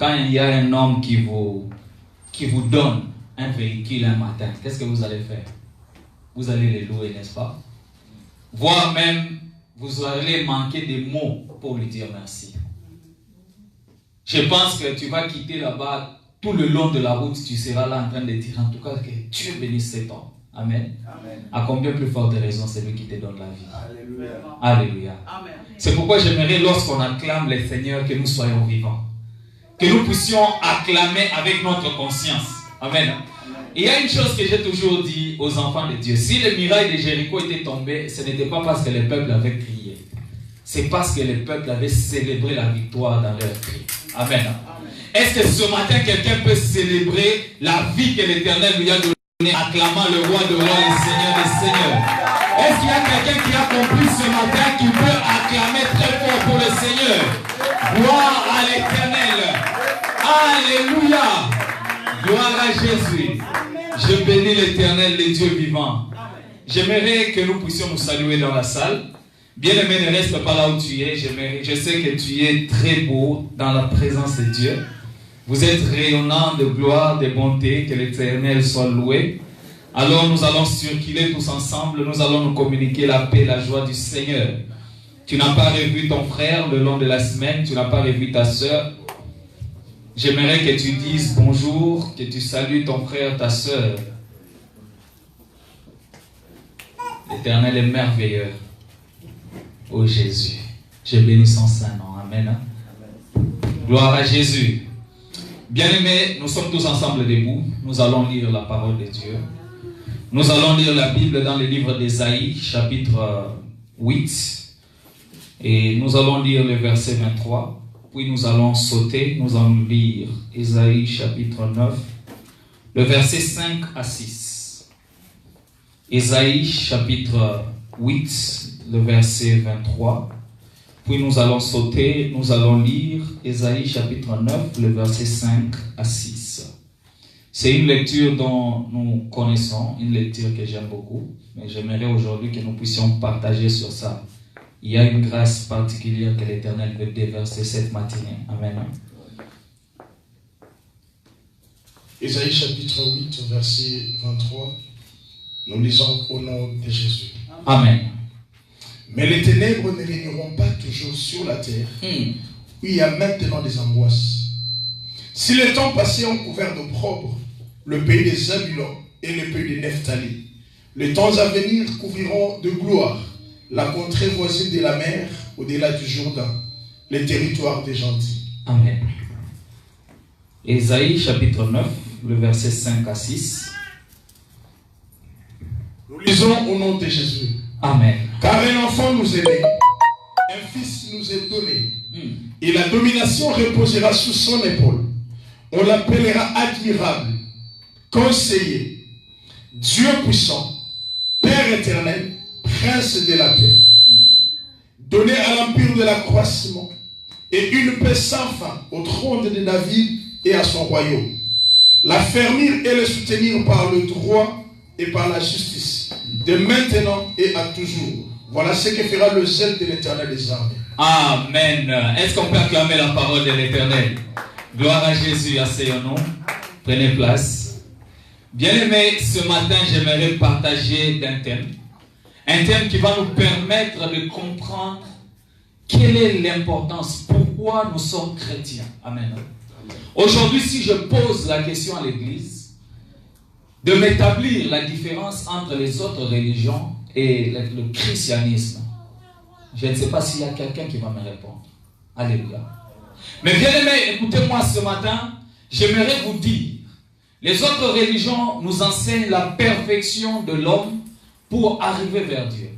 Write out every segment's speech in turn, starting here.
Quand il y a un homme qui vous donne un véhicule un matin, qu'est-ce que vous allez faire? Vous allez les louer, n'est-ce pas? Voire même, vous allez manquer des mots pour lui dire merci. Je pense que tu vas quitter là-bas, tout le long de la route, tu seras là en train de dire en tout cas que Dieu bénisse cet homme. Amen. Amen. À combien plus forte raison c'est lui qui te donne la vie. Alléluia. Alléluia. Amen. C'est pourquoi j'aimerais, lorsqu'on acclame le Seigneur, que nous soyons vivants. Que nous puissions acclamer avec notre conscience. Amen. Amen. Il y a une chose que j'ai toujours dit aux enfants de Dieu. Si les murailles de Jéricho étaient tombées, ce n'était pas parce que le peuple avait crié. C'est parce que le peuple avait célébré la victoire dans leur cri. Amen. Amen. Est-ce que ce matin, quelqu'un peut célébrer la vie que l'Éternel lui a donnée, acclamant le roi de rois, le Seigneur des seigneurs? Est-ce qu'il y a quelqu'un qui a compris ce matin qui peut acclamer très fort pour le Seigneur? Gloire à l'Éternel. Alléluia. Gloire à Jésus. Je bénis l'Éternel, le Dieu vivant. J'aimerais que nous puissions nous saluer dans la salle. Bien-aimé, ne reste pas là où tu es. Je sais que tu es très beau dans la présence de Dieu. Vous êtes rayonnant de gloire, de bonté, que l'Éternel soit loué. Alors nous allons circuler tous ensemble, nous allons nous communiquer la paix, la joie du Seigneur. Tu n'as pas revu ton frère le long de la semaine, tu n'as pas revu ta soeur. J'aimerais que tu dises bonjour, que tu salues ton frère, ta soeur. L'Éternel est merveilleux. Oh Jésus, je bénis son saint nom. Amen. Gloire à Jésus. Bien-aimés, nous sommes tous ensemble debout. Nous allons lire la parole de Dieu. Nous allons lire la Bible dans le livre d'Ésaïe, chapitre 8. Et nous allons lire le verset 23. Puis nous allons sauter. Nous allons lire Ésaïe, chapitre 9, le verset 5 à 6. Ésaïe, chapitre 8, le verset 23. Puis nous allons sauter, nous allons lire Ésaïe chapitre 9, le verset 5 à 6. C'est une lecture dont nous connaissons, une lecture que j'aime beaucoup, mais j'aimerais aujourd'hui que nous puissions partager sur ça. Il y a une grâce particulière que l'Éternel veut déverser cette matinée. Amen. Ésaïe chapitre 8, verset 23, nous lisons au nom de Jésus. Amen. Mais les ténèbres ne régneront pas toujours sur la terre, où il y a maintenant des angoisses. Si les temps passés ont couvert d'opprobre le pays des Zabulons et le pays de Nephtali, les temps à venir couvriront de gloire la contrée voisine de la mer, au-delà du Jourdain, les territoires des gentils. Amen. Ésaïe chapitre 9, le verset 5 à 6. Nous lisons au nom de Jésus. Amen. Car un enfant nous est né, un fils nous est donné, et la domination reposera sous son épaule. On l'appellera admirable, conseiller, Dieu puissant, Père éternel, prince de la paix. Donné à l'empire de l'accroissement, et une paix sans fin au trône de David et à son royaume. L'affermir et le soutenir par le droit et par la justice, de maintenant et à toujours. Voilà ce que fera le zèle de l'Éternel des armées. Amen. Est-ce qu'on peut acclamer la parole de l'Éternel? Gloire à Jésus, asseyons-nous. Prenez place. Bien-aimés, ce matin, j'aimerais partager d'un thème. Un thème qui va nous permettre de comprendre quelle est l'importance, pourquoi nous sommes chrétiens. Amen. Aujourd'hui, si je pose la question à l'Église, de m'établir la différence entre les autres religions et le christianisme, je ne sais pas s'il y a quelqu'un qui va me répondre. Alléluia. Mais bien aimé, écoutez-moi ce matin, j'aimerais vous dire, les autres religions nous enseignent la perfection de l'homme pour arriver vers Dieu.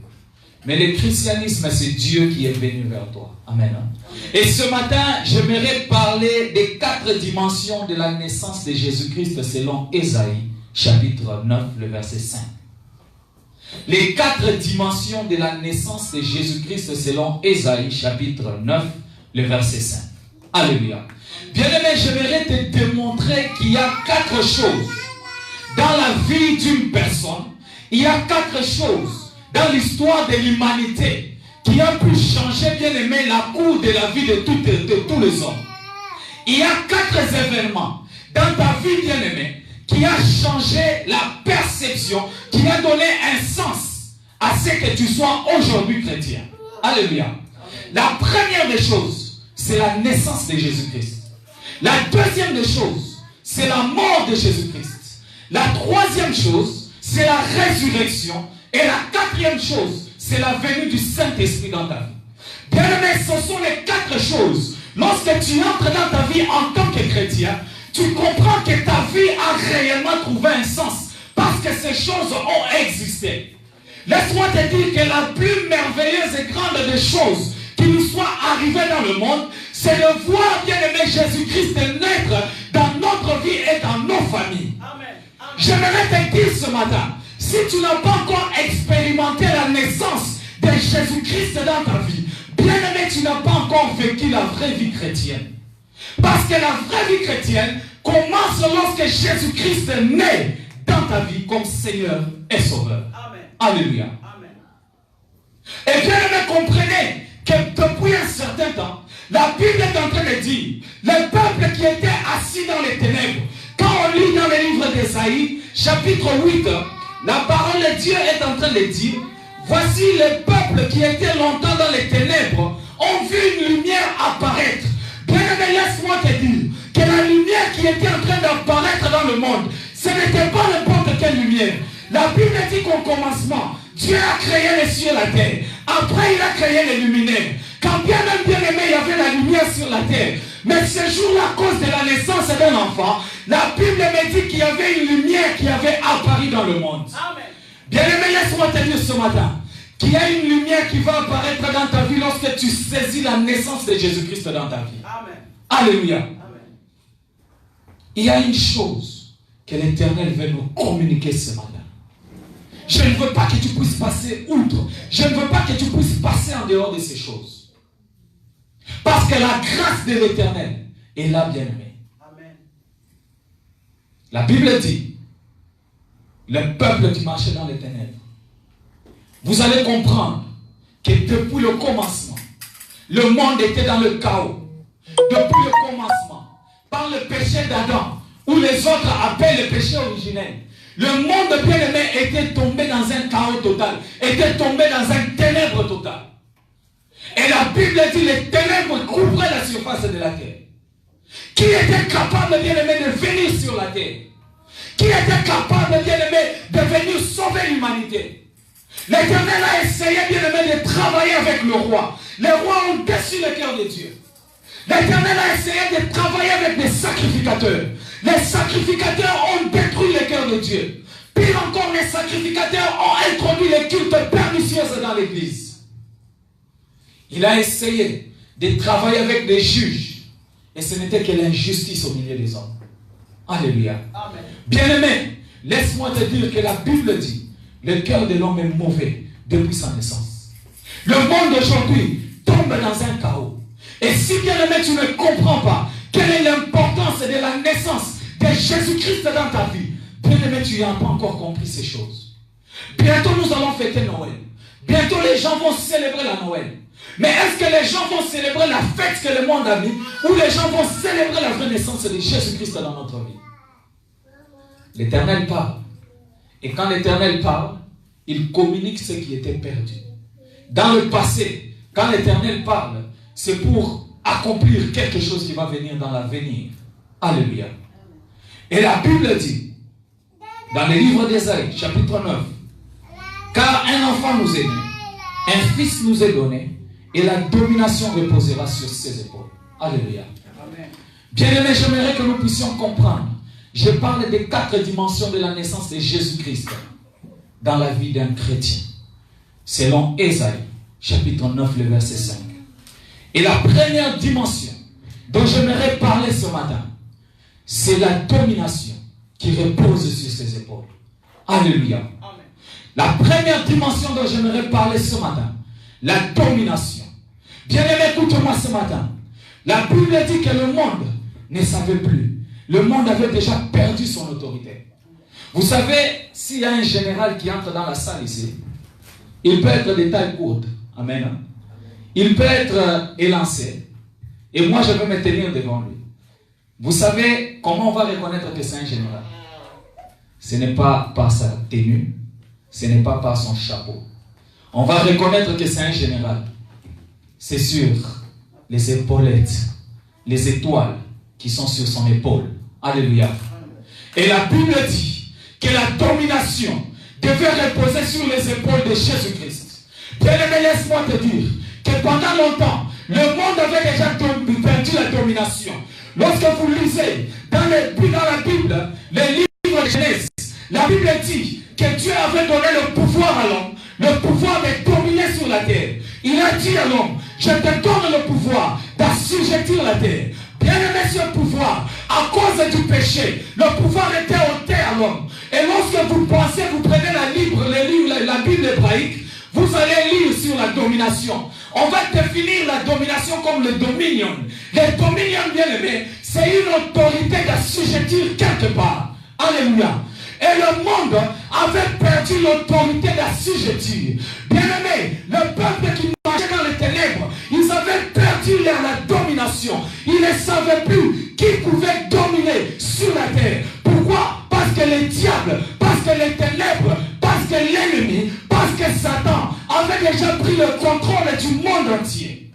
Mais le christianisme, c'est Dieu qui est venu vers toi. Amen. Et ce matin, j'aimerais parler des 4 dimensions de la naissance de Jésus-Christ selon Ésaïe, chapitre 9, le verset 5. Les 4 dimensions de la naissance de Jésus-Christ selon Ésaïe, chapitre 9, le verset 5. Alléluia. Bien-aimé, j'aimerais te démontrer qu'il y a 4 choses dans la vie d'une personne. Il y a 4 choses dans l'histoire de l'humanité qui a pu changer, bien aimé, la cour de la vie de tous les hommes. Il y a 4 événements dans ta vie, bien-aimé, qui a changé la perception, qui a donné un sens à ce que tu sois aujourd'hui chrétien. Alléluia. La première des choses, c'est la naissance de Jésus-Christ. La deuxième des choses, c'est la mort de Jésus-Christ. La troisième chose, c'est la résurrection. Et la quatrième chose, c'est la venue du Saint-Esprit dans ta vie. Bien-aimé, ce sont les 4 choses. Lorsque tu entres dans ta vie en tant que chrétien, tu comprends que ta vie a réellement trouvé un sens. Parce que ces choses ont existé. Laisse-moi te dire que la plus merveilleuse et grande des choses qui nous soit arrivée dans le monde, c'est de voir, bien-aimé, Jésus-Christ naître dans notre vie et dans nos familles. Amen. J'aimerais te dire ce matin, si tu n'as pas encore expérimenté la naissance de Jésus-Christ dans ta vie, bien-aimé, tu n'as pas encore vécu la vraie vie chrétienne. Parce que la vraie vie chrétienne commence lorsque Jésus-Christ naît dans ta vie comme Seigneur et Sauveur. Amen. Alléluia. Amen. Et bien-aimé, comprenez que depuis un certain temps, la Bible est en train de dire, le peuple qui était assis dans les ténèbres, quand on lit dans le livre d'Ésaïe, chapitre 8, la parole de Dieu est en train de dire, voici le peuple qui était longtemps dans les ténèbres, ont vu une lumière apparaître. Bien-aimé, laisse-moi te dire que la lumière qui était en train d'apparaître dans le monde, ce n'était pas n'importe quelle lumière. La Bible dit qu'au commencement, Dieu a créé les cieux et la terre. Après, il a créé les luminaires. Quand bien même bien aimé, il y avait la lumière sur la terre. Mais ce jour-là, à cause de la naissance d'un enfant, la Bible me dit qu'il y avait une lumière qui avait apparu dans le monde. Amen. Bien aimé, laisse-moi te dire ce matin qu'il y a une lumière qui va apparaître dans ta vie lorsque tu saisis la naissance de Jésus-Christ dans ta vie. Amen. Alléluia. Amen. Il y a une chose que l'Éternel veut nous communiquer ce matin. Je ne veux pas que tu puisses passer outre. Je ne veux pas que tu puisses passer en dehors de ces choses. Parce que la grâce de l'Éternel est là, bien-aimé. Amen. La Bible dit, le peuple qui marchait dans les ténèbres, vous allez comprendre que depuis le commencement, le monde était dans le chaos. Depuis le commencement, par le péché d'Adam, ou les autres appellent le péché originel, le monde bien-aimé était tombé dans un chaos total, était tombé dans un ténèbre total. Et la Bible dit, les ténèbres couvraient la surface de la terre. Qui était capable, bien-aimé, de venir sur la terre? Qui était capable, bien-aimé, de venir sauver l'humanité? L'Éternel a essayé, bien-aimé, de travailler avec le roi. Les rois ont déçu le cœur de Dieu. L'Éternel a essayé de travailler avec des sacrificateurs. Les sacrificateurs ont détruit le cœur de Dieu. Pire encore, les sacrificateurs ont introduit les cultes pernicieux dans l'église. Il a essayé de travailler avec des juges. Et ce n'était que l'injustice au milieu des hommes. Alléluia. Amen. Bien-aimé, laisse-moi te dire que la Bible dit, le cœur de l'homme est mauvais depuis sa naissance. Le monde d'aujourd'hui tombe dans un chaos. Et si bien-aimé, tu ne comprends pas quelle est l'importance de la naissance de Jésus-Christ dans ta vie, bien-aimé, tu n'as pas encore compris ces choses. Bientôt, nous allons fêter Noël. Bientôt, les gens vont célébrer la Noël. Mais est-ce que les gens vont célébrer la fête que le monde a mis, ou les gens vont célébrer la vraie naissance de Jésus-Christ dans notre vie? L'Éternel parle. Et quand l'Éternel parle, il communique ce qui était perdu. Dans le passé, quand l'Éternel parle, c'est pour accomplir quelque chose qui va venir dans l'avenir. Alléluia. Et la Bible dit, dans le livre d'Ésaïe, chapitre 9, car un enfant nous est né, un fils nous est donné, et la domination reposera sur ses épaules. Alléluia. Bien-aimés, j'aimerais que nous puissions comprendre. Je parle des 4 dimensions de la naissance de Jésus-Christ dans la vie d'un chrétien. Selon Ésaïe, chapitre 9, le verset 5. Et la première dimension dont j'aimerais parler ce matin, c'est la domination qui repose sur ses épaules. Alléluia. Amen. La première dimension dont j'aimerais parler ce matin, la domination. Bien-aimé, écoute-moi ce matin. La Bible dit que le monde ne savait plus. Le monde avait déjà perdu son autorité. Vous savez, s'il y a un général qui entre dans la salle ici, il peut être de taille courte. Amen. Il peut être élancé. Et moi, je vais me tenir devant lui. Vous savez comment on va reconnaître que c'est un général? Ce n'est pas par sa tenue, ce n'est pas par son chapeau. On va reconnaître que c'est un général. C'est sur les épaulettes, les étoiles qui sont sur son épaule. Alléluia. Et la Bible dit que la domination devait reposer sur les épaules de Jésus-Christ. Bien-aimé, laisse-moi te dire que pendant longtemps, le monde avait déjà perdu la domination. Lorsque vous lisez dans la Bible, les livres de Genèse, la Bible dit que Dieu avait donné le pouvoir à l'homme, le pouvoir de dominer sur la terre. Il a dit à l'homme, je te donne le pouvoir d'assujettir la terre. Bien aimé, ce pouvoir, à cause du péché, le pouvoir était ôté à l'homme. Et lorsque vous pensez, vous prenez la Bible hébraïque, vous allez lire sur la domination. On va définir la domination comme le dominion. Le dominion, bien aimé, c'est une autorité d'assujettir quelque part. Alléluia. Et le monde avait perdu l'autorité d'assujettir. Bien aimé, le peuple qui marchait dans les ténèbres, ils avaient perdu la domination. Ils ne savaient plus qui pouvait dominer sur la terre. Pourquoi? Parce que les diables, parce que les ténèbres, parce que l'ennemi, parce que Satan avait déjà pris le contrôle du monde entier.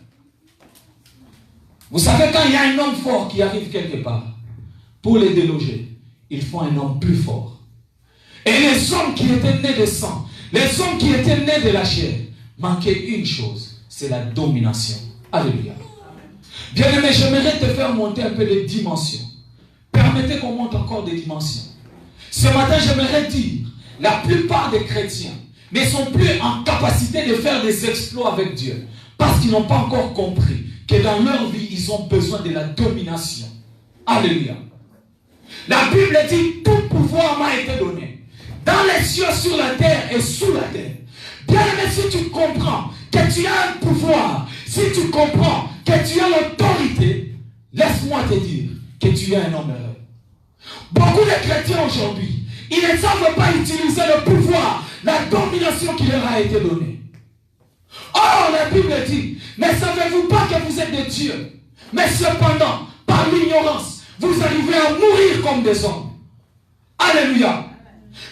Vous savez, quand il y a un homme fort qui arrive quelque part, pour les déloger, il faut un homme plus fort. Et les hommes qui étaient nés de sang, les hommes qui étaient nés de la chair, manquaient une chose, c'est la domination. Alléluia. Bien-aimé, j'aimerais te faire monter un peu les dimensions. Permettez qu'on monte encore des dimensions. Ce matin, j'aimerais dire, la plupart des chrétiens ne sont plus en capacité de faire des exploits avec Dieu. Parce qu'ils n'ont pas encore compris que dans leur vie, ils ont besoin de la domination. Alléluia. La Bible dit, tout pouvoir m'a été donné. Dans les cieux, sur la terre et sous la terre. Bien aimé, si tu comprends que tu as un pouvoir, si tu comprends que tu as l'autorité, laisse-moi te dire que tu es un homme heureux. Beaucoup de chrétiens aujourd'hui, ils ne savent pas utiliser le pouvoir, la domination qui leur a été donnée. Or, la Bible dit, ne savez-vous pas que vous êtes des dieux? Mais cependant, par l'ignorance, vous arrivez à mourir comme des hommes. Alléluia.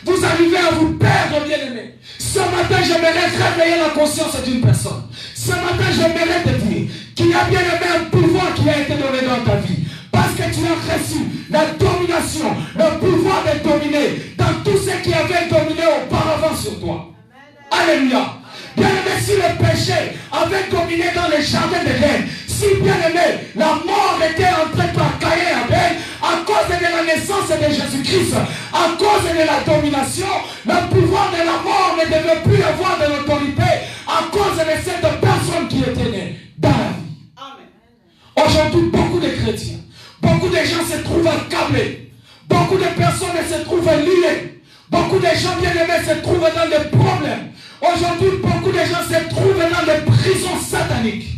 Vous arrivez à vous perdre, bien-aimé. Ce matin, j'aimerais réveiller la conscience d'une personne. Ce matin, j'aimerais te dire qu'il y a bien aimé un pouvoir qui a été donné dans ta vie. Parce que tu as reçu la domination, le pouvoir de dominer dans tout ce qui avait dominé auparavant sur toi. Alléluia. Bien aimé, si le péché avait dominé dans les jardins d'Éden, si bien aimé, la mort était entrée par Caïn et Abel, à cause de la naissance de Jésus-Christ, à cause de la domination, le pouvoir de la mort ne devait plus avoir de l'autorité à cause de cette personne qui était née dans la vie. Aujourd'hui, beaucoup de chrétiens, beaucoup de gens se trouvent accablés, beaucoup de personnes se trouvent liées, beaucoup de gens bien aimés se trouvent dans des problèmes. Aujourd'hui, beaucoup de gens se trouvent dans des prisons sataniques.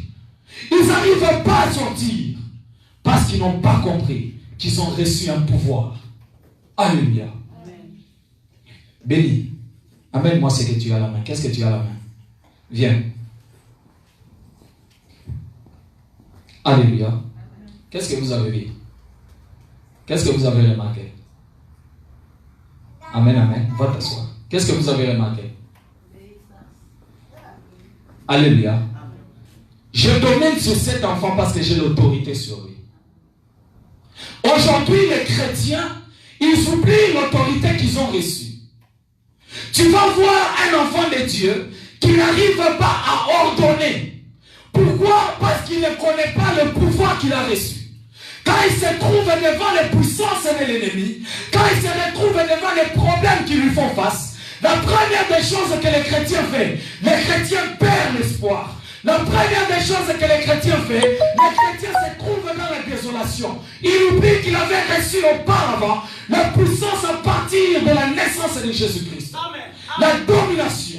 Ils n'arrivent pas à sortir parce qu'ils n'ont pas compris qu'ils ont reçu un pouvoir. Alléluia. Béni, amène-moi ce que tu as à la main. Qu'est-ce que tu as à la main? Viens. Alléluia. Qu'est-ce que vous avez vu? Qu'est-ce que vous avez remarqué? Amen, amen. Va t'asseoir. Qu'est-ce que vous avez remarqué? Alléluia. Je domine sur cet enfant parce que j'ai l'autorité sur lui. Aujourd'hui, les chrétiens, ils oublient l'autorité qu'ils ont reçue. Tu vas voir un enfant de Dieu qui n'arrive pas à ordonner. Pourquoi? Parce qu'il ne connaît pas le pouvoir qu'il a reçu. Quand il se trouve devant les puissances de l'ennemi, quand il se retrouve devant les problèmes qui lui font face, la première des choses que les chrétiens font, les chrétiens perdent l'espoir. La première des choses que les chrétiens font, les chrétiens se trouvent dans la désolation. Il oublie qu'il avait reçu auparavant la puissance à partir de la naissance de Jésus-Christ. La domination.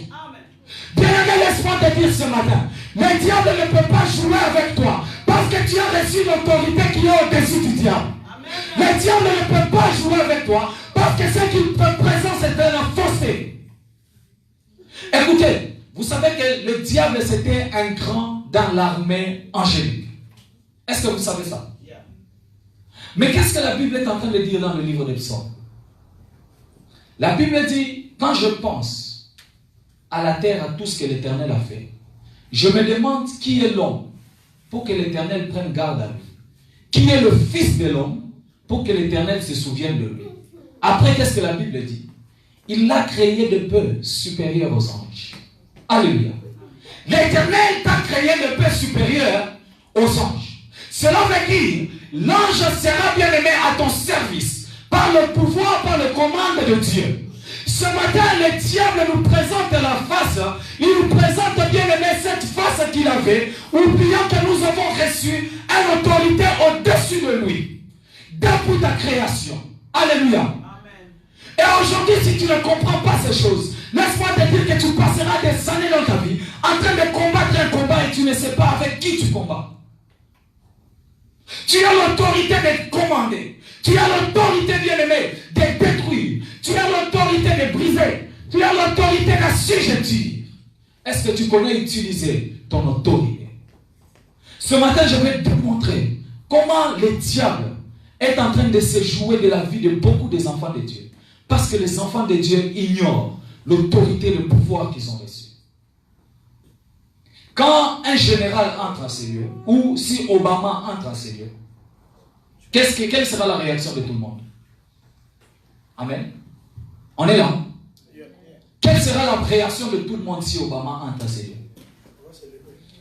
Bien aimé, laisse-moi te dire ce matin, le diable ne peut pas jouer avec toi parce que tu as reçu l'autorité qui est au-dessus du diable. Le diable ne peut pas jouer avec toi parce que ce qu'il te présente, c'est de la fausseté. Écoutez, vous savez que le diable, c'était un grand dans l'armée angélique. Est-ce que vous savez ça? Mais qu'est-ce que la Bible est en train de dire dans le livre des Psaumes? La Bible dit, quand je pense à la terre, à tout ce que l'Éternel a fait, je me demande qui est l'homme pour que l'Éternel prenne garde à lui. Qui est le fils de l'homme pour que l'Éternel se souvienne de lui. Après, qu'est-ce que la Bible dit? Il l'a créé de peu supérieur aux anges. Alléluia. L'Éternel t'a créé de peu supérieur aux anges. Cela veut dire, l'ange sera bien aimé à ton service, par le pouvoir, par le commande de Dieu. Ce matin, le diable nous présente la face, il nous présente bien aimé cette face qu'il avait, oubliant que nous avons reçu une autorité au-dessus de lui, depuis ta création. Alléluia. Amen. Et aujourd'hui, si tu ne comprends pas ces choses, laisse-moi te dire que tu passeras des années dans ta vie en train de combattre un combat et tu ne sais pas avec qui tu combats. Tu as l'autorité de commander. Tu as l'autorité, bien-aimé, de détruire. Tu as l'autorité de briser. Tu as l'autorité d'assujettir. Est-ce que tu connais utiliser ton autorité? Ce matin, je vais te montrer comment le diable est en train de se jouer de la vie de beaucoup des enfants de Dieu. Parce que les enfants de Dieu ignorent l'autorité et le pouvoir qu'ils ont reçu. Quand un général entre à ces lieux, ou si Obama entre à ces lieux, quelle sera la réaction de tout le monde? Amen. On est là. Quelle sera la réaction de tout le monde si Obama entre à ces lieux?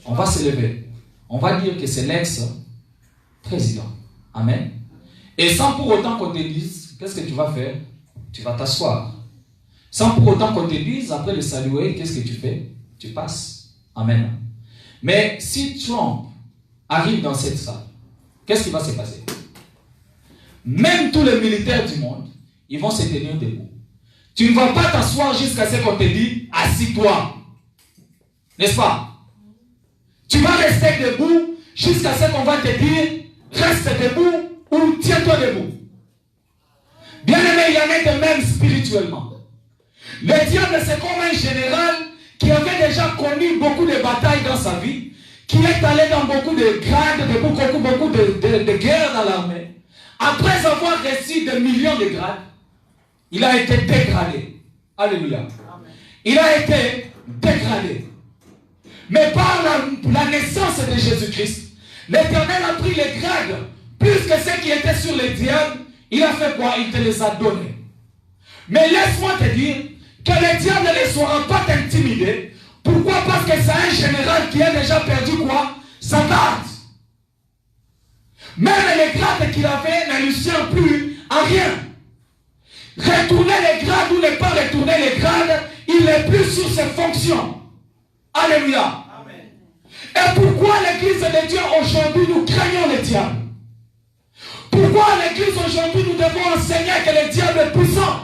On va se lever. On va dire que c'est l'ex-président. Amen. Et sans pour autant qu'on te dise, qu'est-ce que tu vas faire? Tu vas t'asseoir. Sans pour autant qu'on te dise, après le saluer, qu'est-ce que tu fais? Tu passes. Amen. Mais si Trump arrive dans cette salle, qu'est-ce qui va se passer? Même tous les militaires du monde, ils vont se tenir debout. Tu ne vas pas t'asseoir jusqu'à ce qu'on te dise, assis-toi. N'est-ce pas? Tu vas rester debout jusqu'à ce qu'on va te dire, reste debout ou tiens-toi debout. Bien aimé, il y en a de même spirituellement. Le diable, c'est comme un général qui avait déjà connu beaucoup de batailles dans sa vie, qui est allé dans beaucoup de grades, beaucoup de guerres dans l'armée. Après avoir reçu des millions de grades, il a été dégradé. Alléluia. Amen. Il a été dégradé. Mais par la naissance de Jésus-Christ, l'Éternel a pris les grades, plus que ceux qui étaient sur les diables. Il a fait quoi? Il te les a donnés. Mais laisse-moi te dire que le diable ne saura pas t'intimider. Pourquoi? Parce que c'est un général qui a déjà perdu quoi? Sa garde. Même les grades qu'il avait ne lui servent plus à rien. Retourner les grades ou ne pas retourner les grades, il n'est plus sur ses fonctions. Alléluia. Amen. Et pourquoi l'église de Dieu aujourd'hui nous craignons le diable? Pourquoi l'église aujourd'hui nous devons enseigner que le diable est puissant?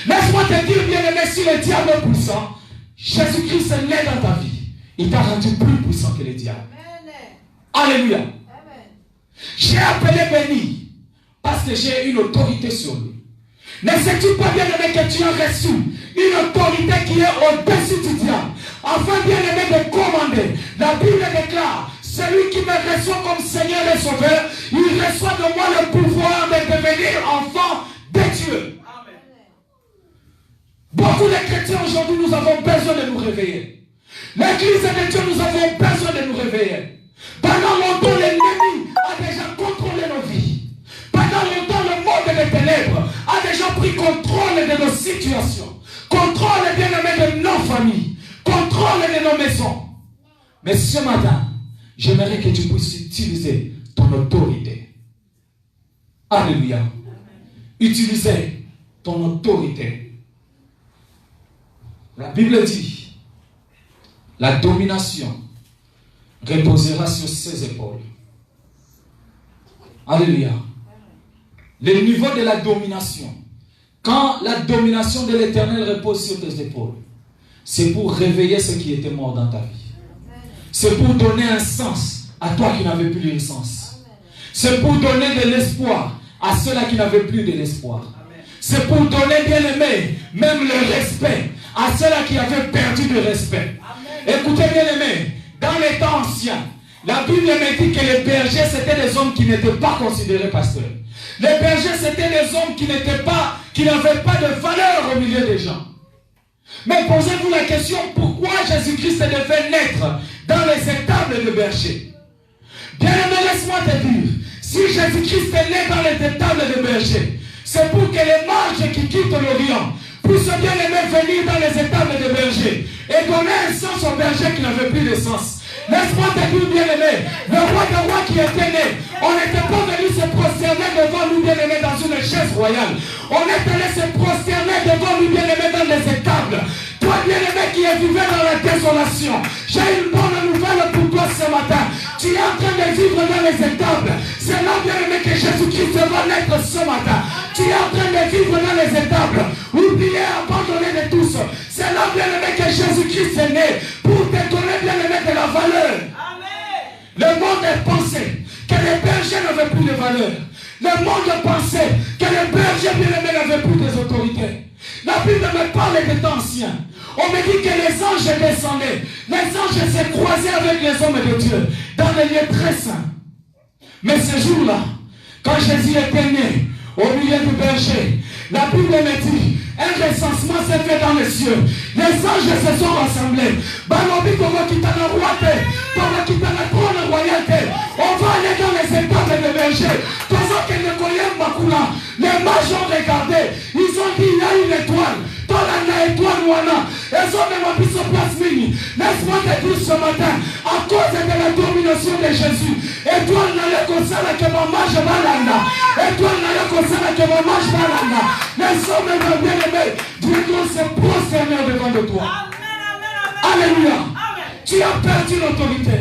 Laisse-moi te dire, bien-aimé, si le diable est puissant, Jésus-Christ est né dans ta vie. Il t'a rendu plus puissant que le diable. Amen. Alléluia. Amen. J'ai appelé béni parce que j'ai une autorité sur lui. Ne sais-tu pas, bien-aimé, que tu as reçu une autorité qui est au-dessus du diable, afin, bien-aimé, de commander? La Bible déclare, celui qui me reçoit comme Seigneur et Sauveur, il reçoit de moi le pouvoir de devenir enfant de Dieu. Amen. Beaucoup de chrétiens aujourd'hui, nous avons besoin de nous réveiller. L'église de Dieu, nous avons besoin de nous réveiller. Pendant longtemps, l'ennemi a déjà contrôlé nos vies. Pendant longtemps, le monde des ténèbres a déjà pris contrôle de nos situations. Contrôle, bien-aimé, de nos familles. Contrôle de nos maisons. Mais ce matin, j'aimerais que tu puisses utiliser ton autorité. Alléluia. Utiliser ton autorité. La Bible dit, la domination reposera sur ses épaules. Alléluia. Le niveau de la domination. Quand la domination de l'Éternel repose sur tes épaules, c'est pour réveiller ce qui était mort dans ta vie. C'est pour donner un sens à toi qui n'avais plus de sens. C'est pour donner de l'espoir à ceux-là qui n'avaient plus de l'espoir. C'est pour donner, bien-aimé, même le respect à ceux-là qui avaient perdu de respect. Écoutez, bien-aimé, dans les temps anciens, La Bible me dit que les bergers, c'était des hommes qui n'étaient pas considérés pasteurs. Les bergers, c'était des hommes qui n'avaient pas de valeur au milieu des gens. Mais posez-vous la question, pourquoi Jésus-Christ devait naître dans les étables de berger? Bien-aimé, laisse-moi te dire, si Jésus-Christ est né dans les étables de berger, c'est pour que les mages qui quittent l'Orient puissent bien aimer venir dans les étables de berger et donner un sens au berger qui n'avait plus de sens. Laisse-moi te dire, bien-aimé, le roi des rois qui était né, on n'était pas venu se prosterner devant nous, bien-aimé, dans une chaise royale. On est allé se prosterner devant nous, bien-aimé, dans les étables. Toi, bien-aimé, qui est vivant dans la désolation, j'ai une bonne nouvelle pour toi ce matin. Tu es en train de vivre dans les étables. C'est là, bien-aimé, que Jésus-Christ va naître ce matin. Tu es en train de vivre dans les étables. Oublié, abandonné de tous. C'est là, bien-aimé, que Jésus-Christ est né pour te donner, bien-aimé, de la valeur. Amen. Le monde pensait que les bergers n'avaient plus de valeur. Le monde pensait que les bergers, bien-aimés, n'avaient plus d'autorité. La Bible me parle des temps anciens. On me dit que les anges descendaient. Les anges se croisaient avec les hommes de Dieu dans les lieux très saints. Mais ce jour-là, quand Jésus était né au milieu du berger, la Bible me dit, un recensement s'est fait dans les cieux. Les anges se sont rassemblés. Balobi, on va quitter la royauté. On va quitter la trône royauté. On va aller dans les étables de berger. Pour ça que les Koyens Makula, les mages ont regardé. Ils ont dit, il y a une étoile. Dans la étoile Wana. Ils ont même appris sur place mini. Laisse-moi te dire ce matin, à cause de la domination de Jésus, étoile n'a pas comme ça que ma mage balanda. Étoile n'a pas comme ça que ma mage balanda. Les hommes bien-aimés, Dieu doit se prosterner devant de toi. Alléluia. Tu as perdu l'autorité.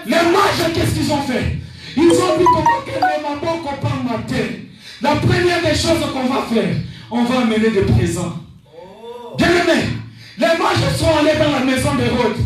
Les mages, qu'est-ce qu'ils ont fait? Ils ont dit que les mamans comparent ma tête. La première des choses qu'on va faire, on va amener des présents. Bien-aimés, les mages sont allés dans la maison d'Hérode.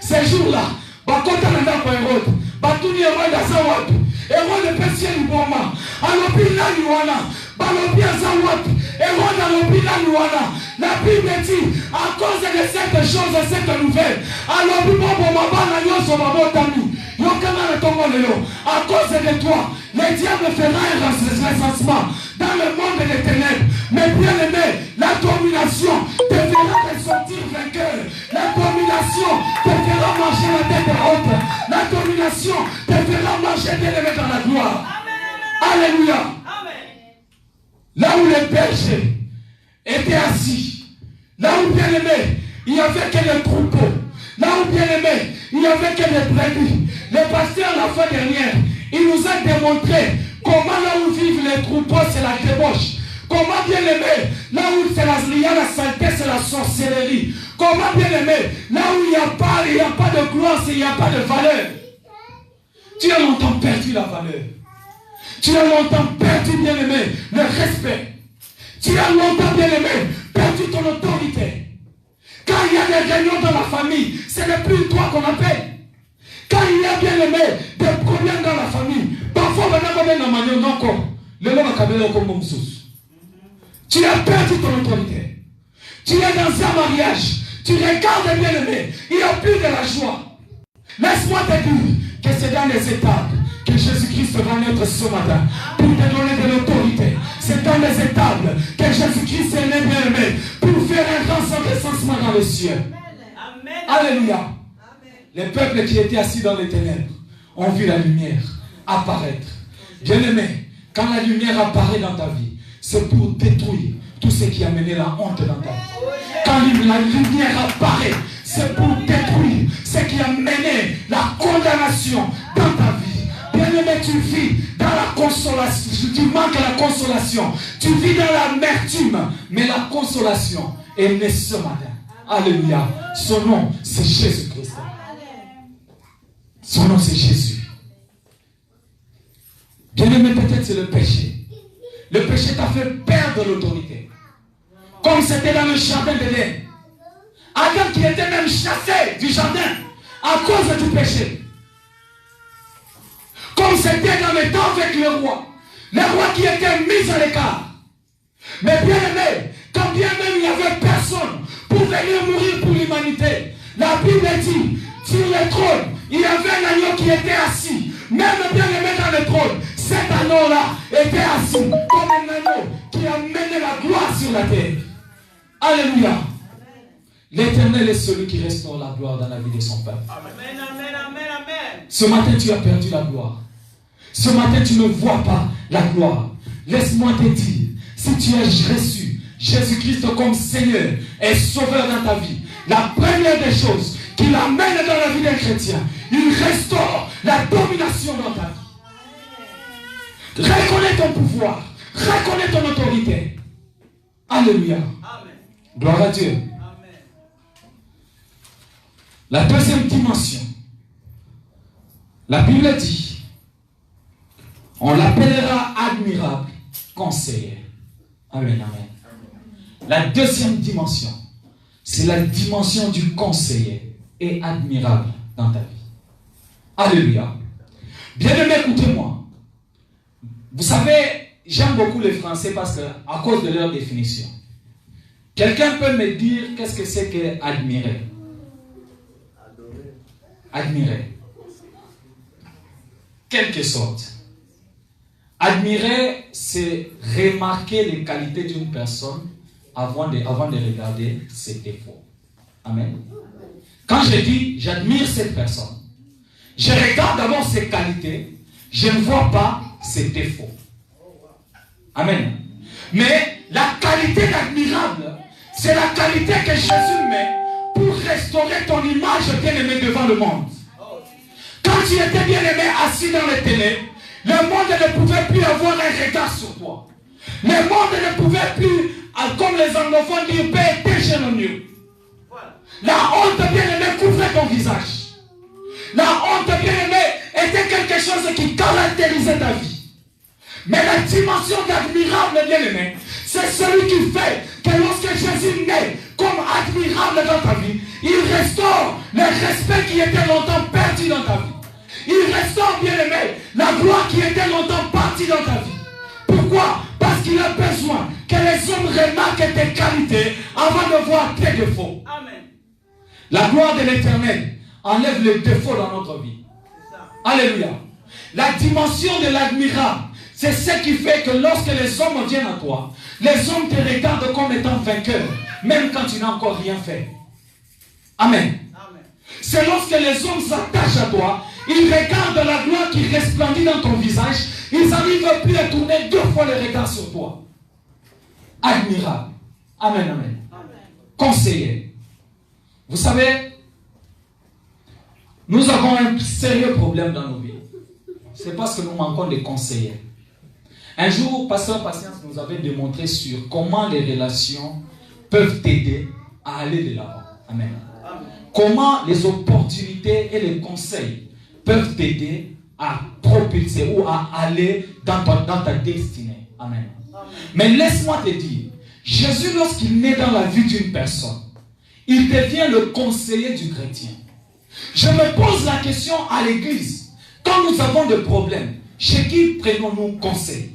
Ces jours-là, Bakota n'a pas Hérode. Batuni Hérode à Zawad. Hérode Pessia Liboma. Alopina Luana. Balopia Zawad. Hérode Alopina Luana. La Bible dit, à cause de cette chose, cette nouvelle, Alopina Bomabana Yoso Babotami. Yokana Tomo Lelo. À cause de toi, le diable fera un recensement dans le monde des ténèbres. Mais bien aimé, la domination te fera ressortir vainqueur. La domination te fera marcher la tête haute. La domination te fera marcher bien aimé dans la gloire. Amen. Alléluia. Amen. Là où les bergers étaient assis, là où bien aimé, il n'y avait que les troupeaux. Là où bien aimé, il n'y avait que les brebis. Le pasteur la fois dernière, il nous a démontré comment là où vivent les troupeaux, c'est la débauche. Comment bien aimé, là où il y a la saleté, c'est la sorcellerie. Comment bien aimé, là où il n'y a pas de gloire, il n'y a pas de valeur. Tu as longtemps perdu la valeur. Tu as longtemps perdu, bien aimé, le respect. Tu as longtemps, bien aimé, perdu ton autorité. Quand il y a des réunions dans la famille, ce n'est plus toi qu'on appelle. Quand il y a, bien aimé, des problèmes dans la famille, parfois on a une manière encore. Tu as perdu ton autorité. Tu es dans un mariage. Tu regardes, bien aimé, il n'y a plus de la joie. Laisse-moi te dire que c'est dans les étapes que Jésus-Christ va naître ce matin pour te donner de l'autorité. C'est dans les étapes que Jésus-Christ est né, bien aimé, pour faire un grand recensement dans les cieux. Amen. Alléluia. Amen. Les peuples qui étaient assis dans les ténèbres ont vu la lumière apparaître. Bien aimé, quand la lumière apparaît dans ta vie, c'est pour détruire tout ce qui a mené la honte dans ta vie. Quand la lumière apparaît, c'est pour détruire ce qui a mené la condamnation dans ta vie. Bien-aimé, tu vis dans la consolation. Tu manques la consolation. Tu vis dans l'amertume. Mais la consolation est née ce matin. Alléluia. Son nom, c'est Jésus-Christ. Son nom, c'est Jésus. Bien-aimé, peut-être c'est le péché. Le péché t'a fait perdre l'autorité. Comme c'était dans le jardin d'Éden. Adam qui était même chassé du jardin à cause du péché. Comme c'était dans le temps avec le roi qui était mis à l'écart. Mais bien aimé, quand bien même il n'y avait personne pour venir mourir pour l'humanité, la Bible dit, sur le trône, il y avait un agneau qui était assis. Même bien aimé dans le trône, cet agneau-là était assis comme un agneau qui a mené la gloire sur la terre. Alléluia. L'Éternel est celui qui restaure la gloire dans la vie de son peuple. Amen, amen, amen, amen. Ce matin, tu as perdu la gloire. Ce matin, tu ne vois pas la gloire. Laisse-moi te dire, si tu as reçu Jésus-Christ comme Seigneur et Sauveur dans ta vie, la première des choses qu'il amène dans la vie d'un chrétien, il restaure la domination dans ta vie. Reconnais ton pouvoir, reconnais ton autorité. Alléluia. Amen. Gloire à Dieu. Amen. La deuxième dimension, la Bible dit, on l'appellera admirable conseiller. Amen, amen. La deuxième dimension, c'est la dimension du conseiller et admirable dans ta vie. Alléluia. Bien-aimé, écoutez-moi. Vous savez, j'aime beaucoup les Français parce que, à cause de leur définition. Quelqu'un peut me dire qu'est-ce que c'est que admirer? Admirer. Quelque sorte. Admirer, c'est remarquer les qualités d'une personne avant de regarder ses défauts. Amen. Quand je dis j'admire cette personne, je regarde d'abord ses qualités, je ne vois pas ses défauts. Amen. Mais la qualité d'admirable, c'est la qualité que Jésus met pour restaurer ton image bien-aimée devant le monde. Quand tu étais bien-aimé assis dans les télé, le monde ne pouvait plus avoir un regard sur toi. Le monde ne pouvait plus, comme les anglophones disent, pay attention on you. La honte bien-aimée couvrait ton visage. La honte bien-aimée était quelque chose qui caractérisait ta vie. Mais la dimension d'admirable bien-aimé, c'est celui qui fait que lorsque Jésus naît comme admirable dans ta vie, il restaure le respect qui était longtemps perdu dans ta vie. Il restaure, bien-aimé, la gloire qui était longtemps partie dans ta vie. Pourquoi? Parce qu'il a besoin que les hommes remarquent tes qualités avant de voir tes défauts. Amen. La gloire de l'Éternel enlève les défauts dans notre vie. Alléluia. La dimension de l'admirable, c'est ce qui fait que lorsque les hommes viennent à toi, les hommes te regardent comme étant vainqueur, même quand tu n'as encore rien fait. Amen. Amen. C'est lorsque les hommes s'attachent à toi, ils regardent la gloire qui resplendit dans ton visage, ils n'arrivent plus à tourner deux fois le regard sur toi. Admirable. Amen, amen. Amen. Conseiller. Vous savez, nous avons un sérieux problème dans nos vies. C'est parce que nous manquons de conseillers. Un jour, Pasteur Patience nous avait démontré sur comment les relations peuvent t'aider à aller de l'avant. Amen. Amen. Comment les opportunités et les conseils peuvent t'aider à propulser ou à aller dans ta destinée. Amen. Amen. Mais laisse-moi te dire, Jésus, lorsqu'il naît dans la vie d'une personne, il devient le conseiller du chrétien. Je me pose la question à l'église. Quand nous avons des problèmes, chez qui prenons-nous conseil?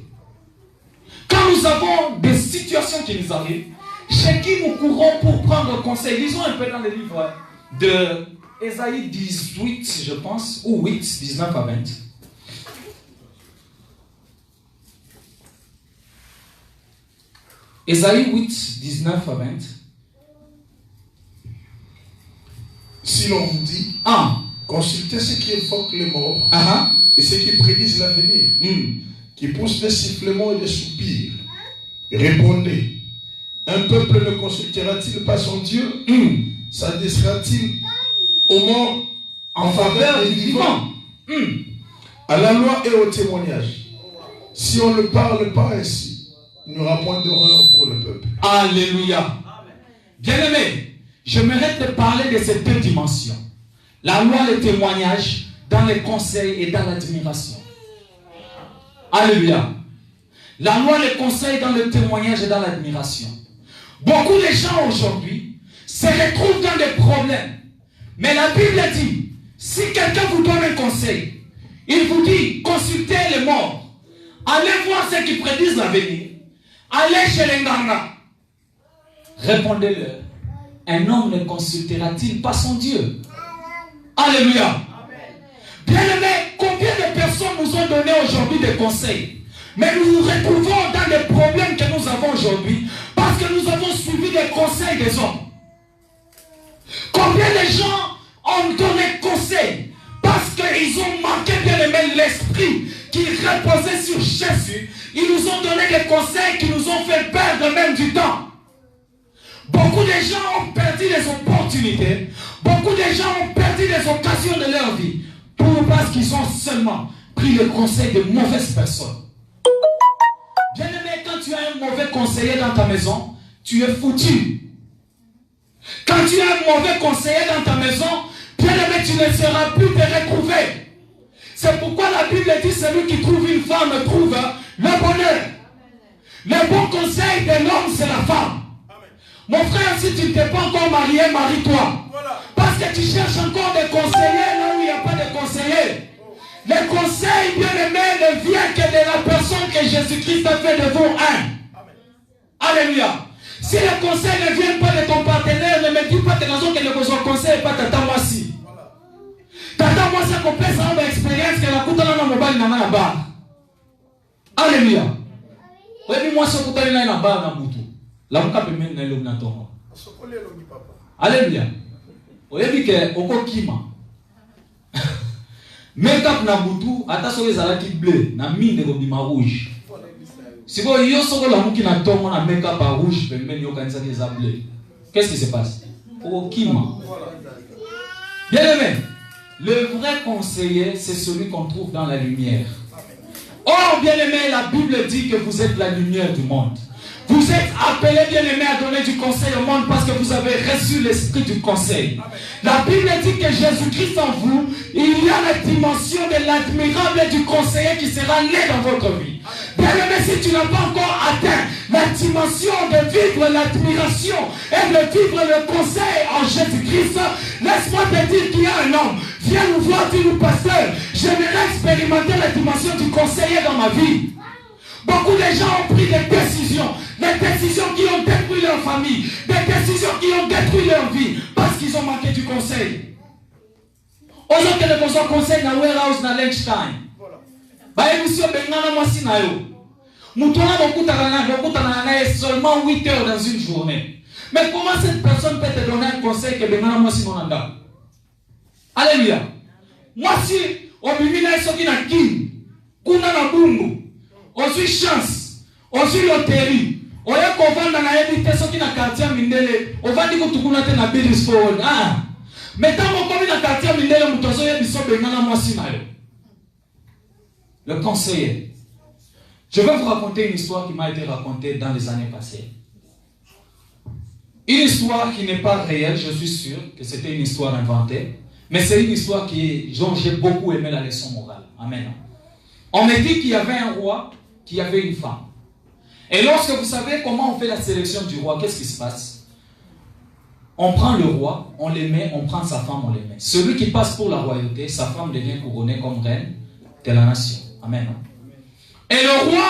Quand nous avons des situations qui nous arrivent, chez qui nous courons pour prendre conseil? Lisons un peu dans le livre de Ésaïe 18, je pense, ou 8, 19 à 20. Ésaïe 8, 19 à 20. Si l'on vous dit, consultez ceux qui évoquent les morts et ceux qui prédisent l'avenir, qui poussent des sifflements et des soupirs, répondez, un peuple ne consultera-t-il pas son Dieu? S'adressera-t-il aux morts en faveur des vivants? À la loi et au témoignage. Si on ne parle pas ainsi, il n'y aura point d'horreur pour le peuple. Alléluia. Bien-aimé, j'aimerais te parler de ces deux dimensions. La loi et le témoignage dans les conseils et dans l'admiration. Alléluia. La loi, les conseils dans le témoignage et dans l'admiration. Beaucoup de gens aujourd'hui se retrouvent dans des problèmes. Mais la Bible dit, si quelqu'un vous donne un conseil, il vous dit, consultez les morts. Allez voir ceux qui prédisent l'avenir. Allez chez les Nganga. Répondez-leur. Un homme ne consultera-t-il pas son Dieu? Alléluia. Bien-aimés, combien de personnes nous ont donné aujourd'hui des conseils? Mais nous nous retrouvons dans des problèmes que nous avons aujourd'hui parce que nous avons suivi des conseils des hommes. Combien de gens ont donné conseil parce qu'ils ont manqué, bien aimé, l'esprit qui reposait sur Jésus. Ils nous ont donné des conseils qui nous ont fait perdre même du temps. Beaucoup de gens ont perdu des opportunités. Beaucoup de gens ont perdu des occasions de leur vie parce qu'ils ont seulement pris le conseil de mauvaises personnes. Bien aimé, quand tu as un mauvais conseiller dans ta maison, tu es foutu. Quand tu as un mauvais conseiller dans ta maison, bien aimé, tu ne seras plus te retrouver. C'est pourquoi la Bible dit celui qui trouve une femme trouve le bonheur. Le bon conseil de l'homme, c'est la femme. Mon frère, si tu ne t'es pas encore marié, marie-toi. Parce que tu cherches encore des conseillers là où il n'y a pas de conseillers. Les conseils, bien aimés, ne viennent que de la personne que Jésus-Christ a fait de vous un. Alléluia. Si les conseils ne viennent pas de ton partenaire, ne me dis pas que les besoins conseils pas tata moi si. Tata moi ça complète ça une expérience que la kuta na mobile na na bar. Alléluia. Oui, moi ça kuta na bar na mutu. La muka pe men na lo na tongo. Alléluia. Oyebi ke oko kima. Make-up na butu ata so ezala ki bleu na mine ko bima rouge. Si vous voyez ce la muki na tongo na make-up à rouge pembeni yo kanisa ki za bleu. Qu'est-ce qui se passe? Oko kima. Bien aimé, le vrai conseiller c'est celui qu'on trouve dans la lumière. Or bien aimé, la Bible dit que vous êtes la lumière du monde. Vous êtes appelés, bien aimés, à donner du conseil au monde parce que vous avez reçu l'esprit du conseil. La Bible dit que Jésus-Christ en vous, il y a la dimension de l'admirable du conseiller qui sera né dans votre vie. Bien aimé, si tu n'as pas encore atteint la dimension de vivre l'admiration et de vivre le conseil en Jésus-Christ, laisse-moi te dire qu'il y a un homme. Viens nous voir, dis-nous, pasteur, j'aimerais expérimenter la dimension du conseiller dans ma vie. Beaucoup de gens ont pris des décisions qui ont détruit leur famille, des décisions qui ont détruit leur vie, parce qu'ils ont manqué du conseil. Aujourd'hui, les besoins conseil na warehouse na lunch time. Ba émission bengana mwasi na yo. Mutona bokutana na seulement 8 heures dans une journée. Mais comment cette personne peut te donner un conseil que bengana mwasi monanda? Alléluia. Mwasi obimina soki na kin, kuna na bungu. Ozui chance, ozui loterie, oye kovanda na ebite soki na quartier mindele, ovandi kutukuna te na Billy's phone. Ah, metango komi na quartier mindele mutozo yebiso bengana mwasi na yo. Le conseiller. Je vais vous raconter une histoire qui m'a été racontée dans les années passées. Une histoire qui n'est pas réelle, je suis sûr que c'était une histoire inventée, mais c'est une histoire dont j'ai beaucoup aimé la leçon morale. Amen. On me dit qu'il y avait un roi qui avait une femme. Et lorsque vous savez comment on fait la sélection du roi, qu'est-ce qui se passe? On prend le roi, on les met, on prend sa femme, on les met. Celui qui passe pour la royauté, sa femme devient couronnée comme reine de la nation. Amen. Et le roi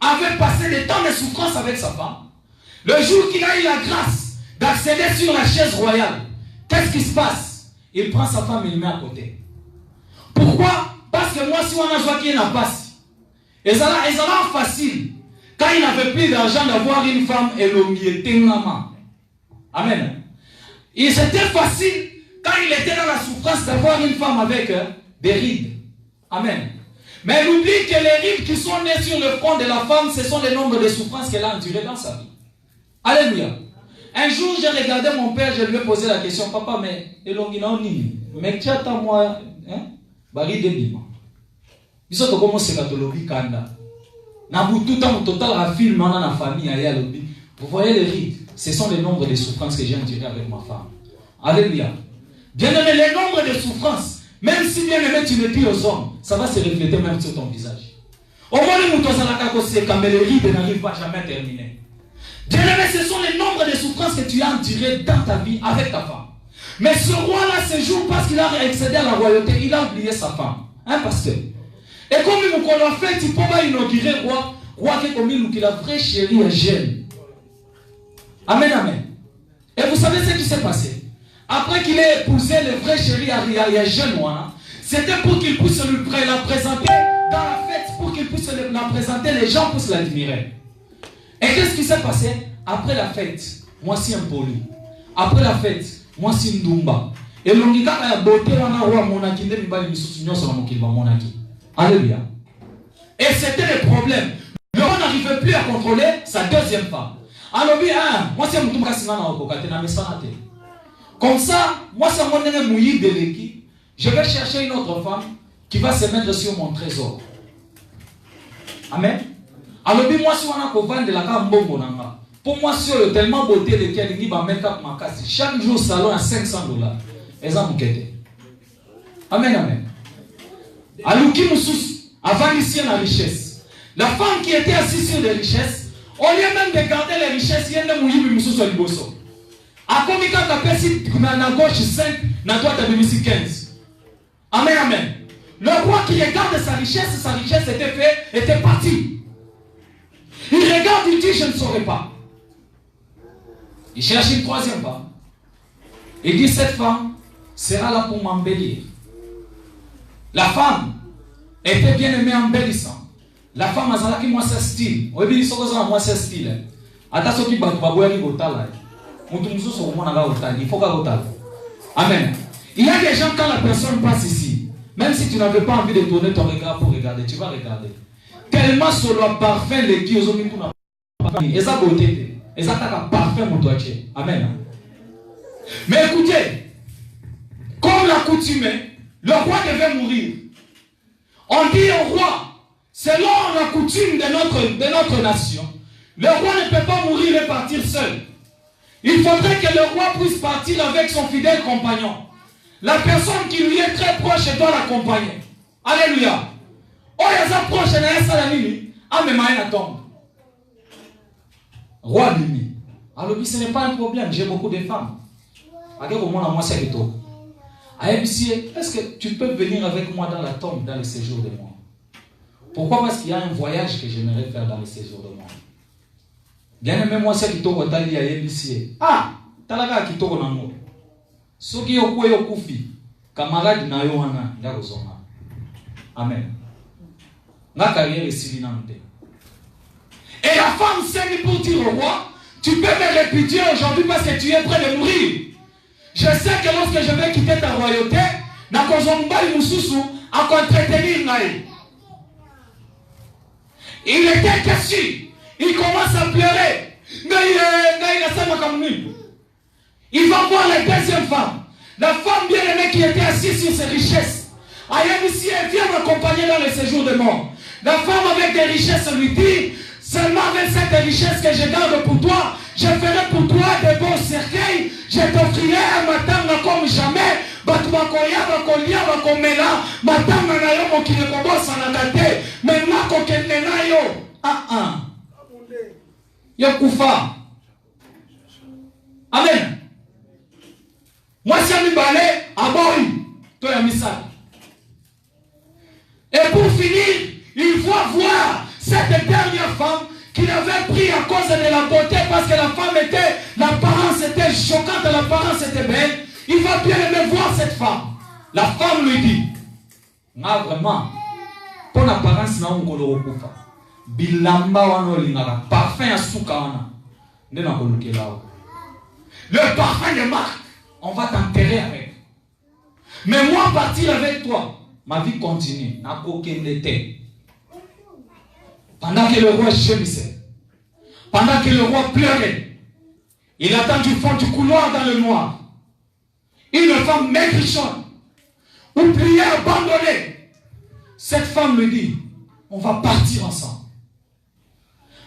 avait passé des temps de souffrance avec sa femme. Le jour qu'il a eu la grâce d'accéder sur la chaise royale, qu'est-ce qui se passe? Il prend sa femme et il met à côté. Pourquoi? Parce que moi, si on a joué qui n'a pas, et ça là facile. Quand il n'avait plus d'argent d'avoir une femme, amen. Et c'était facile quand il était dans la souffrance d'avoir une femme avec des rides. Amen. Mais il oublie que les rides qui sont nées sur le front de la femme, ce sont les nombres de souffrances qu'elle a endurées dans sa vie. Alléluia. Un jour, j'ai regardé mon père, je lui ai posé la question, papa, mais tu as moi, hein? Bari de bima. Ils ont commencé à kanda. Tout en total à film dans la famille à lobby. Vous voyez les rides, ce sont les nombres de souffrances que j'ai endurées avec ma femme. Alléluia. Bien aimé, les nombres de souffrances, même si bien aimé tu le dis aux hommes, ça va se refléter même sur ton visage. Au moins les moutons à la cacosse, quand les rides n'arrivent pas jamais à terminer. Bien aimé, ce sont les nombres de souffrances que tu as endurées dans ta vie avec ta femme. Mais ce roi-là, ce jour, parce qu'il a accédé à la royauté, il a oublié sa femme. Hein, pasteur? Et comme il m'a fait, il peut pas inaugurer roi qui comme il a vraie chérie est jeune. Amen, amen. Et vous savez ce qui s'est passé? Après qu'il ait épousé le vrai chéri à jeune, C'était pour qu'il puisse la présenter dans la fête, pour qu'il puisse la présenter, les gens puissent l'admirer. Et qu'est-ce qui s'est passé? Après la fête, moi c'est un poli. Après la fête, moi c'est une Ndumba. Et l'ongika a beauté wana roi monaki nde mibali misusu nyonso na mokili ba monaki. Alléluia. Et c'était le problème. Le roi n'arrivait plus à contrôler sa deuxième femme. Alors bien, moi c'est Mutumba Singana Okokate na mesanate. Comme ça, moi c'est mon nene mouyi deleki. Je vais chercher une autre femme qui va se mettre sur mon trésor. Amen. Alors bien moi si on a kovande de la kambongo nanga. Pour moi c'est tellement beauté lequel il va make-up makasi. Chaque jour salon à $500. Amen, amen. Alouki Moussous, avant ici la richesse. La femme qui était assise sur les richesses, au lieu même de garder les richesses, il y a un mouillé Moussous au Liboso. A combien de personnes à gauche 5, à droite 15. Amen, amen. Le roi qui regarde sa richesse était parti. Il regarde, il dit, je ne saurais pas. Il cherche une troisième femme. Il dit, cette femme sera là pour m'embellir. La femme était bien aimée embellissant. La femme a zalaki moi c'est style. Oyebi sokoza moi c'est style. Ata soki bantu baboyaki kotala. Mutu mususu omona nga otali, il faut ka kotala. Amen. Il y a des gens quand la personne passe ici, même si tu n'avais pas envie de tourner ton regard pour regarder, tu vas regarder. Tellement sur le parfum les qui ont mis tout na parfum. Et ça beauté. Et ça ta parfum mutuache. Amen. Mais écoutez, comme l'accoutumée, le roi devait mourir. On dit au roi, selon la coutume de notre nation, le roi ne peut pas mourir et partir seul. Il faudrait que le roi puisse partir avec son fidèle compagnon. La personne qui lui est très proche doit l'accompagner. Alléluia. Oh, il y a proche, il y a ça la nuit. Ah, mais maïna tombe. Roi Bimi. Alors, ce n'est pas un problème, j'ai beaucoup de femmes. Est-ce que tu peux venir avec moi dans la tombe, dans le séjour de mort? Pourquoi? Parce qu'il y a un voyage que j'aimerais faire dans le séjour de mort. Bien aimé, moi, c'est qui t'ont dit à Yébisier. Ah, talaga qui t'ont dit. Ce qui est au koué au koufi, camarade na yohana, yagozoma. Amen. La carrière est silinante. Et la femme s'est pour dire au roi, tu peux me répudier aujourd'hui parce que tu es prêt de mourir. Je sais que lorsque je vais quitter ta royauté, il était caché. Il commence à pleurer. Il va voir la deuxième femme. La femme bien aimée qui était assise sur ses richesses. Ayébisi, viens m'accompagner dans le séjour de mort. La femme avec des richesses lui dit, seulement avec cette richesse que je garde pour toi, je ferai pour toi de bons cercueils. Je t'offrirai un matin comme jamais. Batubakoya, bakolia, bakomela. Matin nanayo mokile kobosa nakate. Maintenant kokende nayo. Yo kufa. Amen. Moi si ami balé, aboy. Toi ya misal. Et pour finir, il faut voir cette dernière femme qu'il avait pris à cause de la beauté, parce que la femme était, l'apparence était choquante, l'apparence était belle. Il va bien aimer voir cette femme. La femme lui dit, ah vraiment, pour l'apparence, na ungolo okufa. Bilamba wano lingara, parfum à soukawana. Le parfum de marque, on va t'enterrer avec. Mais moi partir avec toi, ma vie continue. Na kokende te. Pendant que le roi gémissait, pendant que le roi pleurait, il attend du fond du couloir dans le noir. Une femme maigrichonne, oubliée, abandonnée. Cette femme lui dit, on va partir ensemble.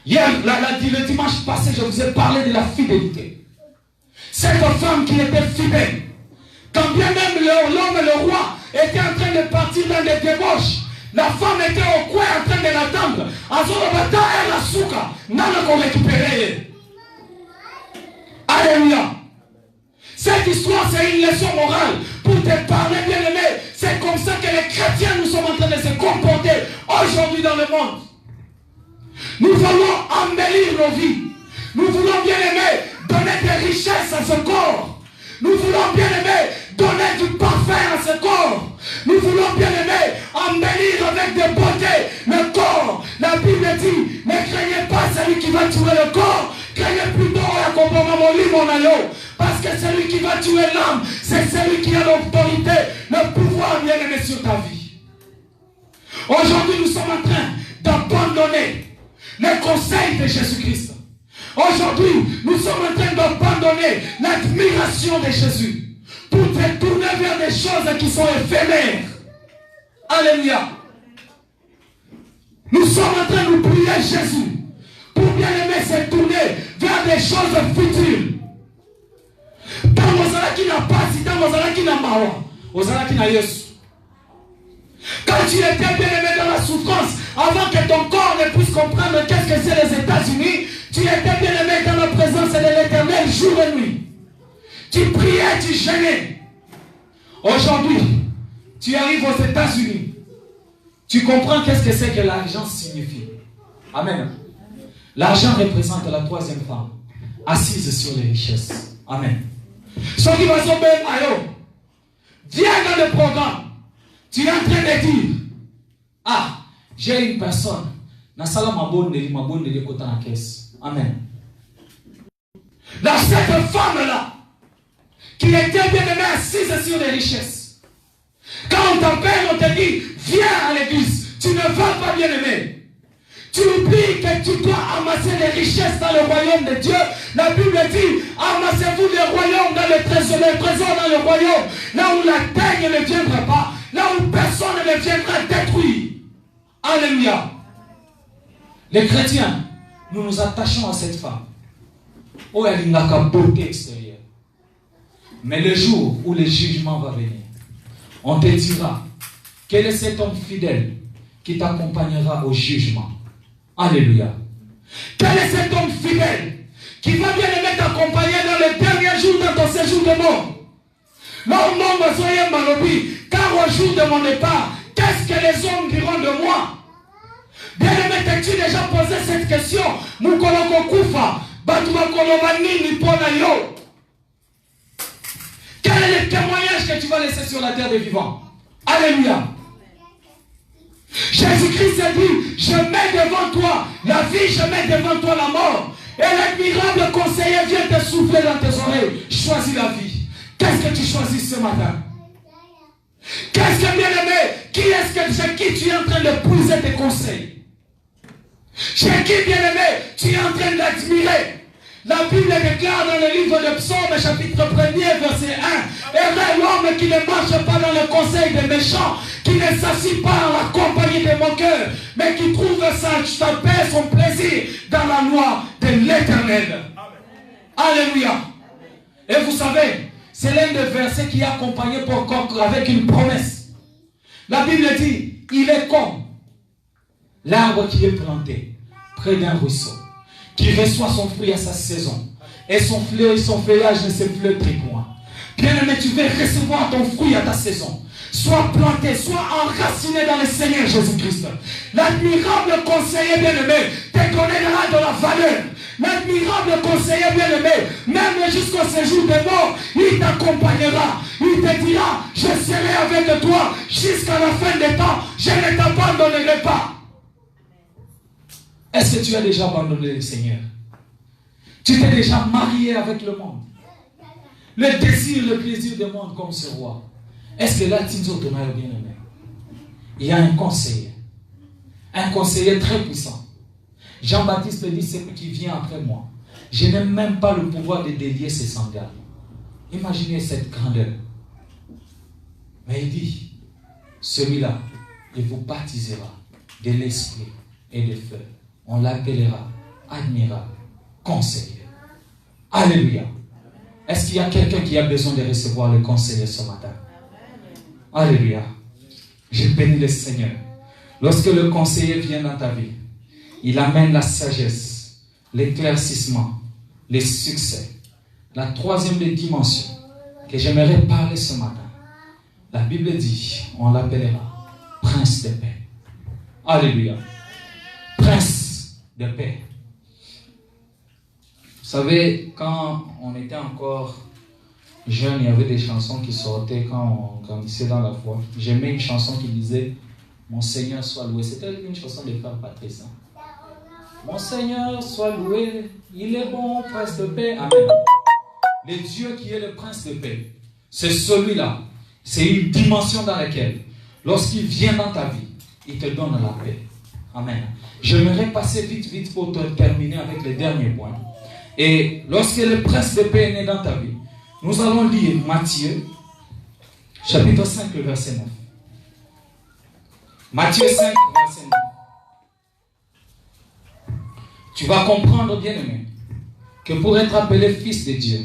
Hier, le dimanche passé, je vous ai parlé de la fidélité. Cette femme qui était fidèle, quand bien même l'homme et le roi étaient en train de partir dans des débauches, la femme était au coin en train de l'attendre. Azorobata et la souka. N'a qu'on récupérer. Alléluia. Cette histoire, c'est une leçon morale pour te parler, bien aimé. C'est comme ça que les chrétiens nous sommes en train de se comporter aujourd'hui dans le monde. Nous voulons embellir nos vies. Nous voulons, bien aimé, donner des richesses à ce corps. Nous voulons, bien aimé, donner du parfum à ce corps. Nous voulons, bien aimé, embellir avec des beautés le corps. La Bible dit, ne craignez pas celui qui va tuer le corps, craignez plutôt la mon agneau. Parce que celui qui va tuer l'âme, c'est celui qui a l'autorité, le pouvoir, bien aimé, sur ta vie. Aujourd'hui, nous sommes en train d'abandonner les conseils de Jésus-Christ. Aujourd'hui, nous sommes en train d'abandonner l'admiration de Jésus pour te tourner vers des choses qui sont éphémères. Alléluia. Nous sommes en train d'oublier Jésus pour bien aimer se tourner vers des choses futures. Dans Mozala qui n'a pas, si dans Mozala qui n'a pas, Mozala qui n'a Yesu. Quand tu étais bien aimé dans la souffrance, avant que ton corps ne puisse comprendre qu'est-ce que c'est les États-Unis, tu étais bien aimé dans la présence de l'Éternel jour et nuit. Tu priais, tu gênais. Aujourd'hui, tu arrives aux États-Unis. Tu comprends qu'est-ce que c'est que l'argent signifie. Amen. L'argent représente la troisième femme, assise sur les richesses. Amen. Ceux qui vont s'obéir à eux, viens dans le programme. Tu es en train de dire, ah, j'ai une personne. Dans la caisse. Amen. Dans cette femme-là, qui était bien aimée assise sur les richesses. Quand on t'appelle, on te dit, viens à l'église. Tu ne vas pas bien aimer. Tu oublies que tu dois amasser les richesses dans le royaume de Dieu. La Bible dit, amassez-vous les royaumes dans le trésor dans le royaume. Là où la teigne ne viendra pas. Là où personne ne viendra détruire. Alléluia. Les chrétiens, nous nous attachons à cette femme. Oh, elle n'a qu'à beauté extérieure. Mais le jour où le jugement va venir, on te dira, quel est cet homme fidèle qui t'accompagnera au jugement? Alléluia. Quel est cet homme fidèle qui va bien aimer t'accompagner dans les derniers jours de ton séjour de mort? Là où mon soyez malobi, car au jour de mon départ, qu'est-ce que les hommes diront de moi? Bien aimé, t'as-tu déjà posé cette question? Mukoloko kufa, batuma kolomani ni pona yo. Quel est le témoignage que tu vas laisser sur la terre des vivants? Alléluia. Jésus-Christ a dit, je mets devant toi la vie, je mets devant toi la mort. Et l'admirable conseiller vient te souffler dans tes oreilles. Choisis la vie. Qu'est-ce que tu choisis ce matin? Qu'est-ce que bien aimé? Chez qui tu es en train de puiser tes conseils? Chez qui bien aimé tu es en train d'admirer? La Bible déclare dans le livre de Psaume, chapitre 1er, verset 1. Heureux l'homme qui ne marche pas dans le conseil des méchants, qui ne s'assit pas à la compagnie des moqueurs, mais qui trouve sa paix, son plaisir dans la loi de l'Éternel. Alléluia. Et vous savez, c'est l'un des versets qui est accompagné avec une promesse. La Bible dit, il est comme l'arbre qui est planté près d'un ruisseau, qui reçoit son fruit à sa saison, et son feuillage ne se flétrit point. Bien aimé, tu veux recevoir ton fruit à ta saison. Sois planté, sois enraciné dans le Seigneur Jésus-Christ. L'admirable conseiller bien-aimé te donnera de la valeur. L'admirable conseiller bien-aimé, même jusqu'au séjour des morts, il t'accompagnera. Il te dira, je serai avec toi jusqu'à la fin des temps. Je ne t'abandonnerai pas. Est-ce que tu as déjà abandonné le Seigneur? Tu t'es déjà marié avec le monde? Le désir, le plaisir du monde comme ce roi. Est-ce que là, tu nous bien aimé? Il y a un conseiller très puissant. Jean-Baptiste dit, c'est qui vient après moi. Je n'ai même pas le pouvoir de délier ses sandales. Imaginez cette grandeur. Mais il dit, celui-là, il vous baptisera de l'esprit et de feu. On l'appellera admirable, conseiller. Alléluia. Est-ce qu'il y a quelqu'un qui a besoin de recevoir le conseiller ce matin? Alléluia. Je bénis le Seigneur. Lorsque le conseiller vient dans ta vie, il amène la sagesse, l'éclaircissement, le succès. La troisième des dimensions que j'aimerais parler ce matin. La Bible dit, on l'appellera prince de paix. Alléluia. Prince de paix. Vous savez, quand on était encore jeune, il y avait des chansons qui sortaient quand on grandissait dans la foi. J'aimais une chanson qui disait « Mon Seigneur soit loué ». C'était une chanson de frère Patrice. Hein. Mon Seigneur soit loué, il est bon, prince de paix. Amen. Le Dieu qui est le prince de paix, c'est celui-là. C'est une dimension dans laquelle, lorsqu'il vient dans ta vie, il te donne la paix. Amen. J'aimerais passer vite pour terminer avec les derniers points. Et lorsque le prince de paix est né dans ta vie, nous allons lire Matthieu, chapitre 5, le verset 9. Matthieu 5, verset 9. Tu vas comprendre, bien-aimé, que pour être appelé fils de Dieu,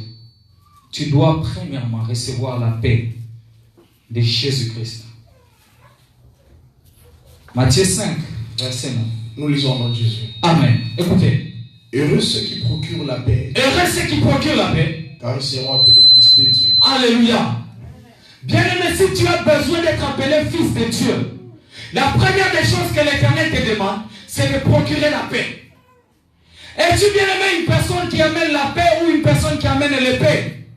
tu dois premièrement recevoir la paix de Jésus-Christ. Matthieu 5, verset 9. Nous lisons en nom de Jésus. Amen. Écoutez. Heureux ceux qui procurent la paix. Heureux ceux qui procurent la paix. Car ils seront appelés fils de Dieu. Alléluia. Bien-aimé, si tu as besoin d'être appelé fils de Dieu, la première des choses que l'Éternel te demande, c'est de procurer la paix. Es-tu bien-aimé une personne qui amène la paix ou une personne qui amène l'épée?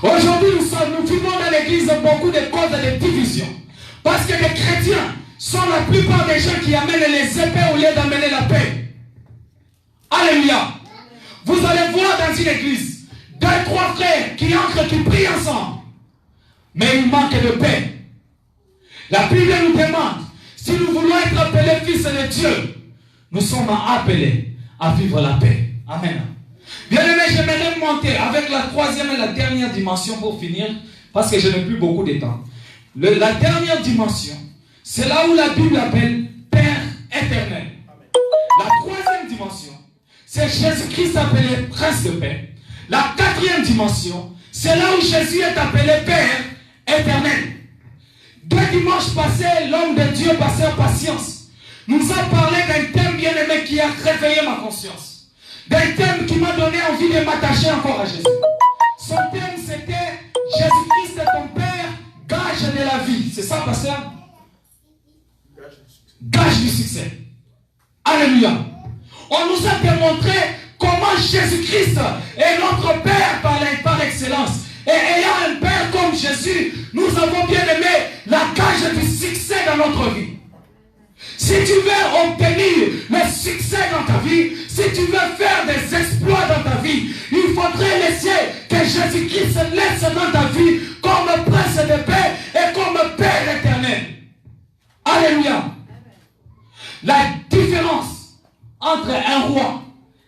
Aujourd'hui, nous vivons dans l'église beaucoup de causes de division. Parce que les chrétiens sont la plupart des gens qui amènent les épées au lieu d'amener la paix. Alléluia. Vous allez voir dans une église 2, 3 frères qui entrent, qui prient ensemble. Mais il manque de paix. La Bible nous demande, si nous voulons être appelés fils de Dieu, nous sommes appelés à vivre la paix. Amen. Bien aimé, j'aimerais monter avec la troisième et la dernière dimension pour finir, parce que je n'ai plus beaucoup de temps. La dernière dimension, c'est là où la Bible appelle Père éternel. La troisième dimension, c'est Jésus-Christ appelé Prince de paix. La quatrième dimension, c'est là où Jésus est appelé Père éternel. 2 dimanches passés, l'homme de Dieu, pasteur Patience, nous a parlé d'un thème bien-aimé qui a réveillé ma conscience. D'un thème qui m'a donné envie de m'attacher encore à Jésus. Son thème c'était Jésus-Christ est ton Père, gage de la vie. C'est ça, pasteur? Gage du succès. Alléluia. On nous a démontré comment Jésus-Christ est notre Père par excellence. Et ayant un Père comme Jésus, nous avons bien aimé la gage du succès dans notre vie. Si tu veux obtenir le succès dans ta vie, si tu veux faire des exploits dans ta vie, il faudrait laisser que Jésus-Christ se laisse dans ta vie comme prince de paix et comme Père éternel. Alléluia. La différence entre un roi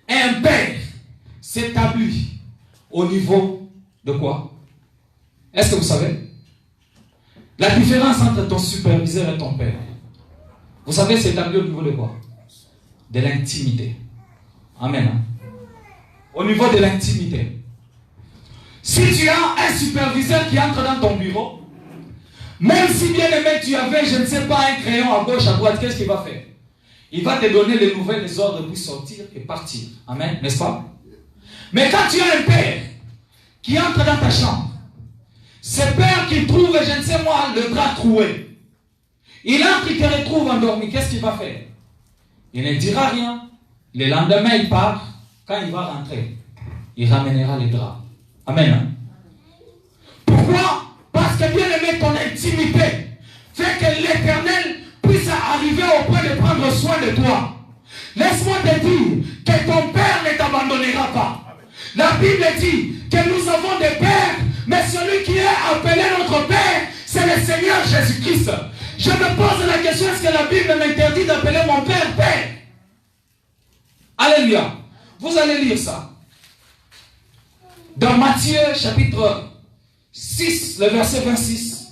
et un père s'établit au niveau de quoi? Est-ce que vous savez? La différence entre ton superviseur et ton père, vous savez, c'est établi au niveau de quoi? De l'intimité. Amen. Au niveau de l'intimité. Si tu as un superviseur qui entre dans ton bureau, même si bien aimé tu avais, je ne sais pas, un crayon à gauche, à droite, qu'est-ce qu'il va faire? Il va te donner les nouvelles, les ordres pour sortir et partir. Amen, n'est-ce pas? Mais quand tu as un père qui entre dans ta chambre, ce père qui trouve, je ne sais moi, le drap troué, il entre, il te retrouve endormi, qu'est-ce qu'il va faire? Il ne dira rien. Le lendemain, il part. Quand il va rentrer, il ramènera les draps. Amen. Pourquoi? Parce que bien aimé, ton intimité fait que l'Éternel puisse arriver au point de prendre soin de toi. Laisse-moi te dire que ton Père ne t'abandonnera pas. La Bible dit que nous avons des pères, mais celui qui est appelé notre Père, c'est le Seigneur Jésus-Christ. Je me pose la question, est-ce que la Bible m'interdit d'appeler mon Père Père? Alléluia. Vous allez lire ça. Dans Matthieu chapitre 6, le verset 26.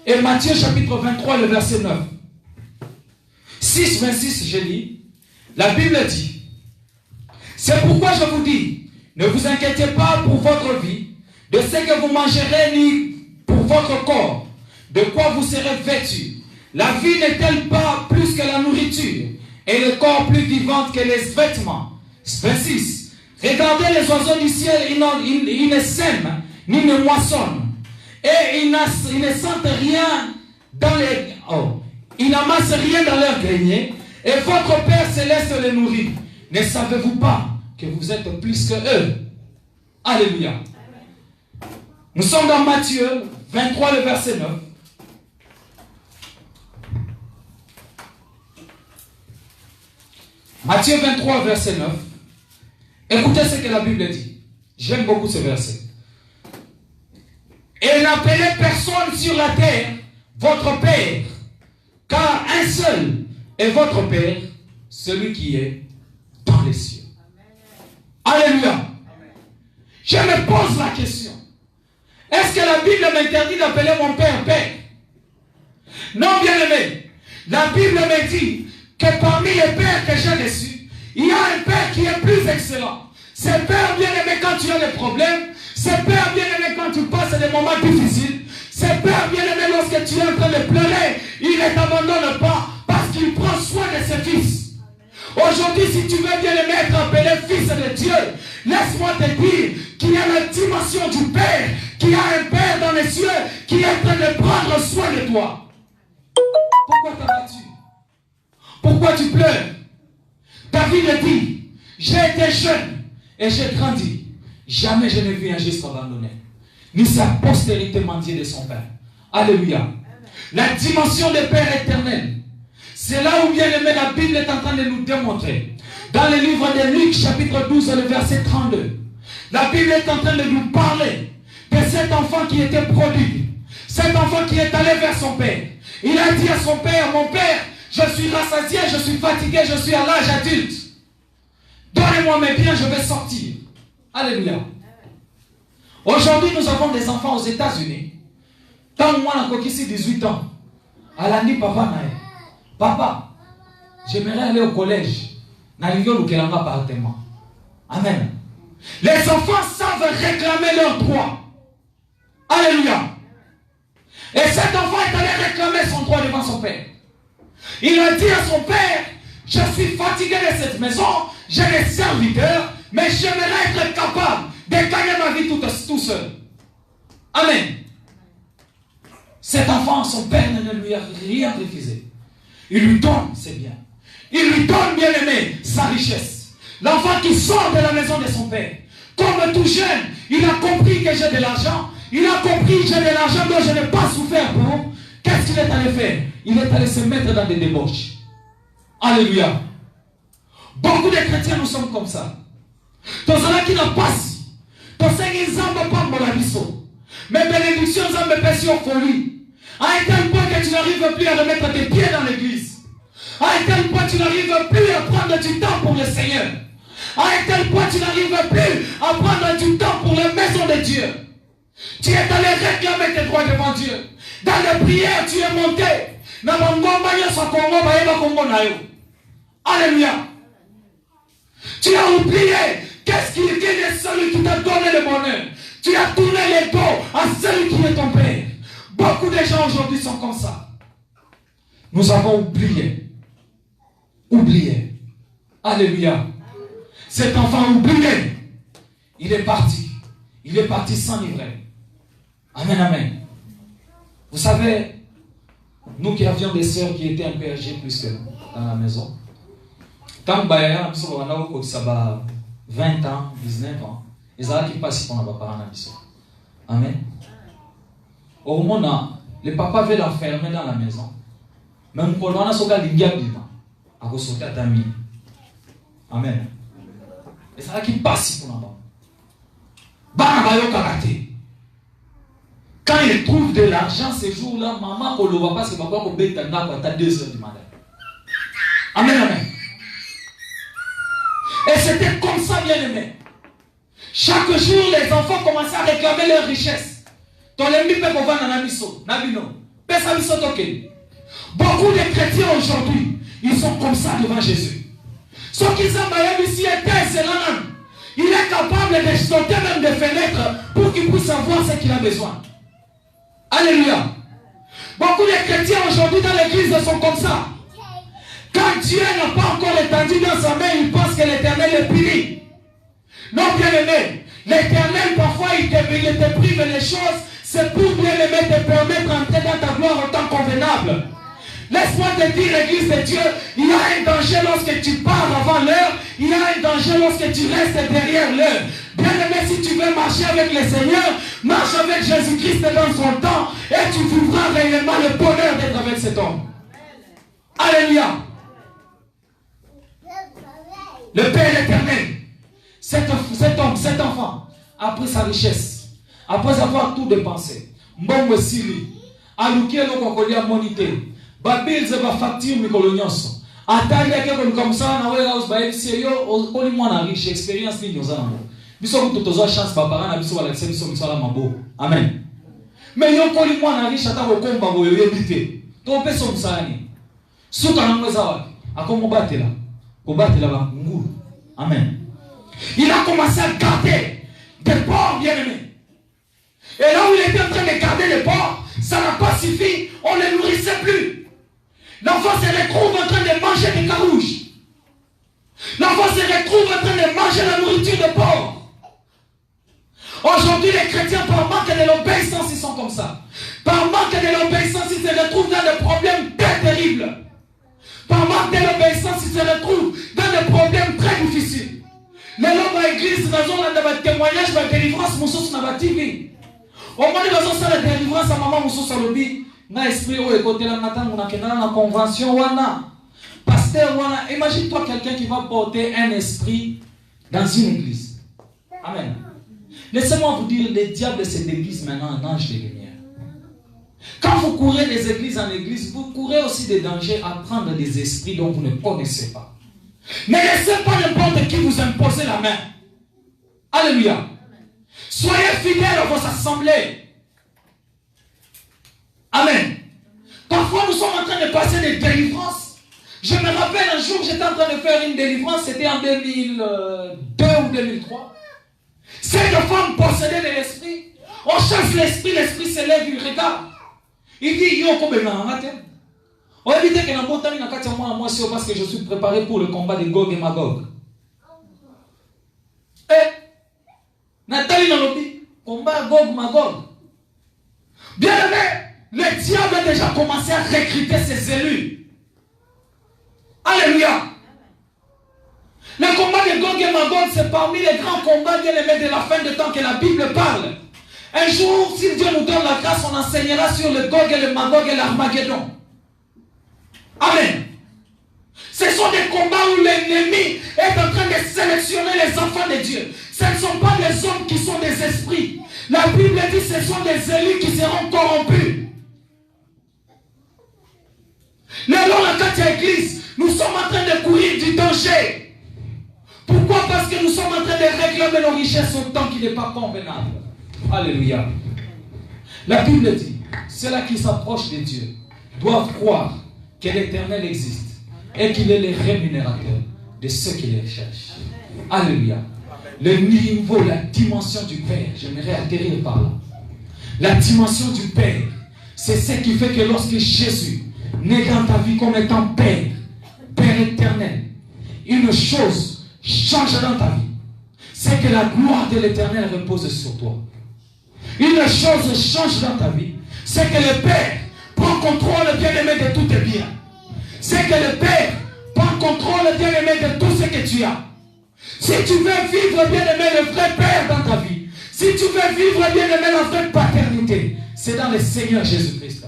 Et Matthieu chapitre 23, le verset 9. 6, 26, je lis. La Bible dit, c'est pourquoi je vous dis, ne vous inquiétez pas pour votre vie, de ce que vous mangerez, ni pour votre corps, de quoi vous serez vêtus. La vie n'est-elle pas plus que la nourriture, et le corps plus vivant que les vêtements? 26. Regardez les oiseaux du ciel, ils ne sèment, ni ne moissonnent, et ils ne sentent rien dans les... Oh, ils n'amassent rien dans leur grenier, et votre Père céleste les nourrit. Ne savez-vous pas que vous êtes plus que eux? Alléluia. Nous sommes dans Matthieu 23, le verset 9. Matthieu 23, verset 9. Écoutez ce que la Bible dit. J'aime beaucoup ce verset. Et n'appelez personne sur la terre votre Père, car un seul est votre Père, celui qui est dans les cieux. Alléluia. Je me pose la question. Est-ce que la Bible m'interdit d'appeler mon Père Père? Non, bien aimé. La Bible me dit que parmi les pères que j'ai reçus, il y a un Père qui est plus excellent. C'est Père bien aimé quand tu as des problèmes. C'est Père bien aimé quand tu passes des moments difficiles. C'est Père bien aimé lorsque tu es en train de pleurer. Il ne t'abandonne pas parce qu'il prend soin de ses fils. Aujourd'hui, si tu veux bien aimé être appelé fils de Dieu, laisse-moi te dire qu'il y a la dimension du Père, qu'il y a un Père dans les cieux qui est en train de prendre soin de toi. Pourquoi t'as-tu? Pourquoi tu pleures? David dit, j'ai été jeune et j'ai grandi. Jamais je n'ai vu un juste abandonné, ni sa postérité mendier de son Père. Alléluia. La dimension du Père éternel, c'est là où bien aimé la Bible est en train de nous démontrer. Dans le livre de Luc, chapitre 12, le verset 32, la Bible est en train de nous parler de cet enfant qui était prodigue. Cet enfant qui est allé vers son Père. Il a dit à son Père, mon Père, je suis rassasié, je suis fatigué, je suis à l'âge adulte. Donnez-moi mes biens, je vais sortir. Alléluia. Aujourd'hui, nous avons des enfants aux États-Unis. Tant moi, encore ici, 18 ans. À l'année, papa, papa, j'aimerais aller au collège. Amen. Les enfants savent réclamer leurs droits. Alléluia. Et cet enfant est allé réclamer son droit devant son père. Il a dit à son père, je suis fatigué de cette maison, j'ai des serviteurs, mais j'aimerais être capable de gagner ma vie tout seul. Amen. Cet enfant, son père ne lui a rien refusé. Il lui donne ses biens. Il lui donne, bien aimé, sa richesse. L'enfant qui sort de la maison de son père, comme tout jeune, il a compris que j'ai de l'argent. Il a compris que j'ai de l'argent dont je n'ai pas souffert pour. Qu'est-ce qu'il est allé faire? Il est allé se mettre dans des débauches. Alléluia. Beaucoup de chrétiens, nous sommes comme ça. Dans un qui n'a pas si. Dans un exemple, pas mon abisso. Mais bénédiction, ça me pèse sur folie. À un tel point que tu n'arrives plus à remettre tes pieds dans l'église. À un tel point que tu n'arrives plus à prendre du temps pour le Seigneur. À un tel point que tu n'arrives plus à prendre du temps pour la maison de Dieu. Tu es allé réclamer tes droits devant Dieu. Dans les prières, tu es monté. Alléluia. Tu as oublié qu'est-ce qu'il dit de celui qui t'a donné le bonheur. Tu as tourné les dos à celui qui est ton Père. Beaucoup de gens aujourd'hui sont comme ça. Nous avons oublié. Oublié. Alléluia. Cet enfant oublié. Il est parti. Il est parti s'enivrer. Amen, amen. Vous savez, nous qui avions des sœurs qui étaient un peu âgées plus que nous dans la maison, tant que nous avons 20 ans, 19 ans, ils ont qui passent pour nos parents. Amen. Au moment où le papa veut l'enfermer dans la maison, même quand on a sauté à l'Indiabima, à sauter à Tami. Amen. Et ça qui passe pour nous. Banabayo karaté. Quand il trouve de l'argent ces jours-là, maman ne le voit pas, c'est papa qui bête à 2 heures du matin. Amen, amen. Et c'était comme ça, bien aimé. Chaque jour, les enfants commençaient à réclamer leur richesse. Beaucoup de chrétiens aujourd'hui, ils sont comme ça devant Jésus. Ceux qui sont ici étaient, il est capable de sauter même des fenêtres pour qu'il puisse savoir ce qu'il a besoin. Alléluia. Beaucoup de chrétiens aujourd'hui dans l'église sont comme ça. Quand Dieu n'a pas encore étendu dans sa main, il pense que l'Éternel est puni. Non, bien aimé, l'Éternel parfois il te prive les choses, c'est pour bien aimé te permettre d'entrer dans ta gloire en temps convenable. Laisse-moi te dire, l'église de Dieu, il y a un danger lorsque tu pars avant l'heure, Il y a un danger lorsque tu restes derrière l'heure. Bien-aimé, si tu veux marcher avec le Seigneur, marche avec Jésus-Christ dans son temps et tu vivras réellement le bonheur d'être avec cet homme. Alléluia. Le Père éternel, cet homme, cet enfant, a pris sa richesse. Après avoir tout dépensé, mbongo sili, aluki eloko kolia monité, babil zeba facture mikolo nyonso. Atali yake comme ça na wela house ba FCO, oli mwana riche expérience ni nyoza nango. Biso ko totozo chance ba parana biso wala biso misala mabo. Amen. Mais yo ko li mwana riche ata ko komba boyo yebite. To peso msani. Suka na mweza wapi? Akomo batela. Ko batela ba ngulu. Amen. Il a commencé à garder des porcs bien-aimés. Et là où il était en train de garder les porcs, ça n'a pas suffi, on ne les nourrissait plus. L'enfant se retrouve en train de manger des carouges. L'enfant se retrouve en train de manger la nourriture de porc. Aujourd'hui, les chrétiens, par manque de l'obéissance, ils sont comme ça. Par manque de l'obéissance, ils se retrouvent dans des problèmes très terribles. Par manque de l'obéissance, ils se retrouvent dans des problèmes très difficiles. Les gens de l'église, dans un témoignage de délivrance, nous sommes dans la TV. Au moment où nous sommes dans la délivrance, à maman, nous sommes dans le but. Nous espérons écouter la matin, nous sommes dans la convention. Pasteur, imagine-toi quelqu'un qui va porter un esprit dans une église. Amen. Laissez-moi vous dire, le diable se déguise maintenant en ange de lumière. Quand vous courez des églises en église, vous courez aussi des dangers à prendre des esprits dont vous ne connaissez pas. Ne laissez pas n'importe qui vous imposer la main. Alléluia. Soyez fidèles à vos assemblées. Amen. Parfois nous sommes en train de passer des délivrances. Je me rappelle un jour, j'étais en train de faire une délivrance, c'était en 2002 ou 2003. Cette femme possédée de l'esprit. On chasse l'esprit, l'esprit se lève, il regarde. Il dit, yo, comme on va éviter que parce que je suis préparé pour le combat de Gog et Magog. Nathalie Nalobi, combat Gog Magog. Bien aimé, le diable a déjà commencé à recruter ses élus. Alléluia. Le combat de Gog et Magog, c'est parmi les grands combats bien aimés de la fin de temps que la Bible parle. Un jour, si Dieu nous donne la grâce, on enseignera sur le Gog et le Magog et l'Armageddon. Amen. Ce sont des combats où l'ennemi est en train de sélectionner les enfants de Dieu. Ce ne sont pas des hommes qui sont des esprits. La Bible dit que ce sont des élus qui seront corrompus. Là, dans la quatrième église, nous sommes en train de courir du danger. Pourquoi? Parce que nous sommes en train de réclamer nos richesses au temps qui n'est pas convenable. Alléluia. La Bible dit, ceux-là qui s'approchent de Dieu doivent croire que l'Éternel existe et qu'il est le rémunérateur de ceux qui les recherchent. Alléluia. Le niveau, la dimension du Père, j'aimerais atterrir par là. La dimension du Père, c'est ce qui fait que lorsque Jésus naît dans ta vie comme étant Père, Père éternel, une chose change dans ta vie. C'est que la gloire de l'Éternel repose sur toi. Une chose change dans ta vie. C'est que le Père prend contrôle bien-aimé de tous tes biens. C'est que le Père prend contrôle bien-aimé de tout ce que tu as. Si tu veux vivre bien-aimé le vrai Père dans ta vie, si tu veux vivre bien-aimé la vraie paternité, c'est dans le Seigneur Jésus-Christ.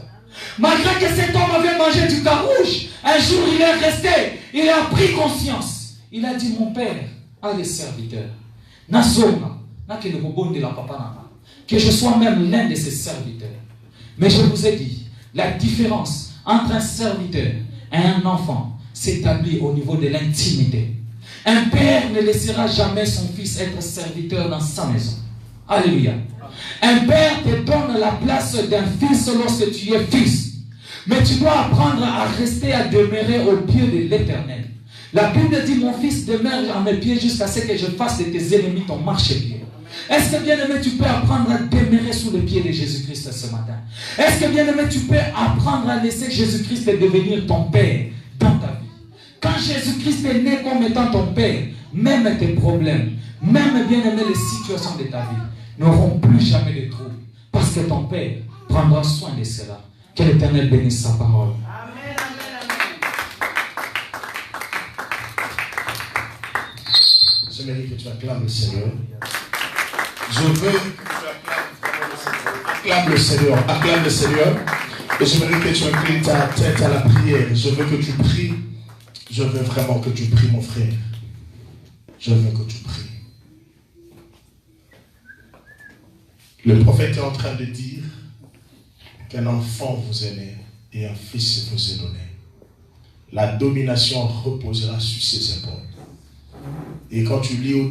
Malgré que cet homme avait mangé du carouge, un jour il est resté, il a pris conscience. Il a dit, mon Père a des serviteurs. Que je sois même l'un de ses serviteurs. Mais je vous ai dit, la différence entre un serviteur et un enfant s'établit au niveau de l'intimité. Un père ne laissera jamais son fils être serviteur dans sa maison. Alléluia. Un père te donne la place d'un fils lorsque tu es fils. Mais tu dois apprendre à rester, à demeurer au pied de l'Éternel. La Bible dit, mon fils, demeure à mes pieds jusqu'à ce que je fasse de tes ennemis ton marchepied. Est-ce que bien-aimé, tu peux apprendre à demeurer sous le pied de Jésus-Christ ce matin? Est-ce que bien-aimé, tu peux apprendre à laisser Jésus-Christ devenir ton Père dans ta vie? Quand Jésus-Christ est né comme étant ton Père, même tes problèmes, même bien-aimé les situations de ta vie, n'auront plus jamais de troubles. Parce que ton Père prendra soin de cela. Que l'Éternel bénisse sa parole. Amen, amen, amen. J'aimerais que tu acclames le Seigneur. Je veux que tu acclames le Seigneur. Acclame le Seigneur. Et j'aimerais que tu inclines ta tête à la prière. Je veux que tu pries. Je veux vraiment que tu pries, mon frère. Je veux que tu pries. Le prophète est en train de dire qu'un enfant vous est né et un fils vous est donné. La domination reposera sur ses épaules. Et quand tu lis au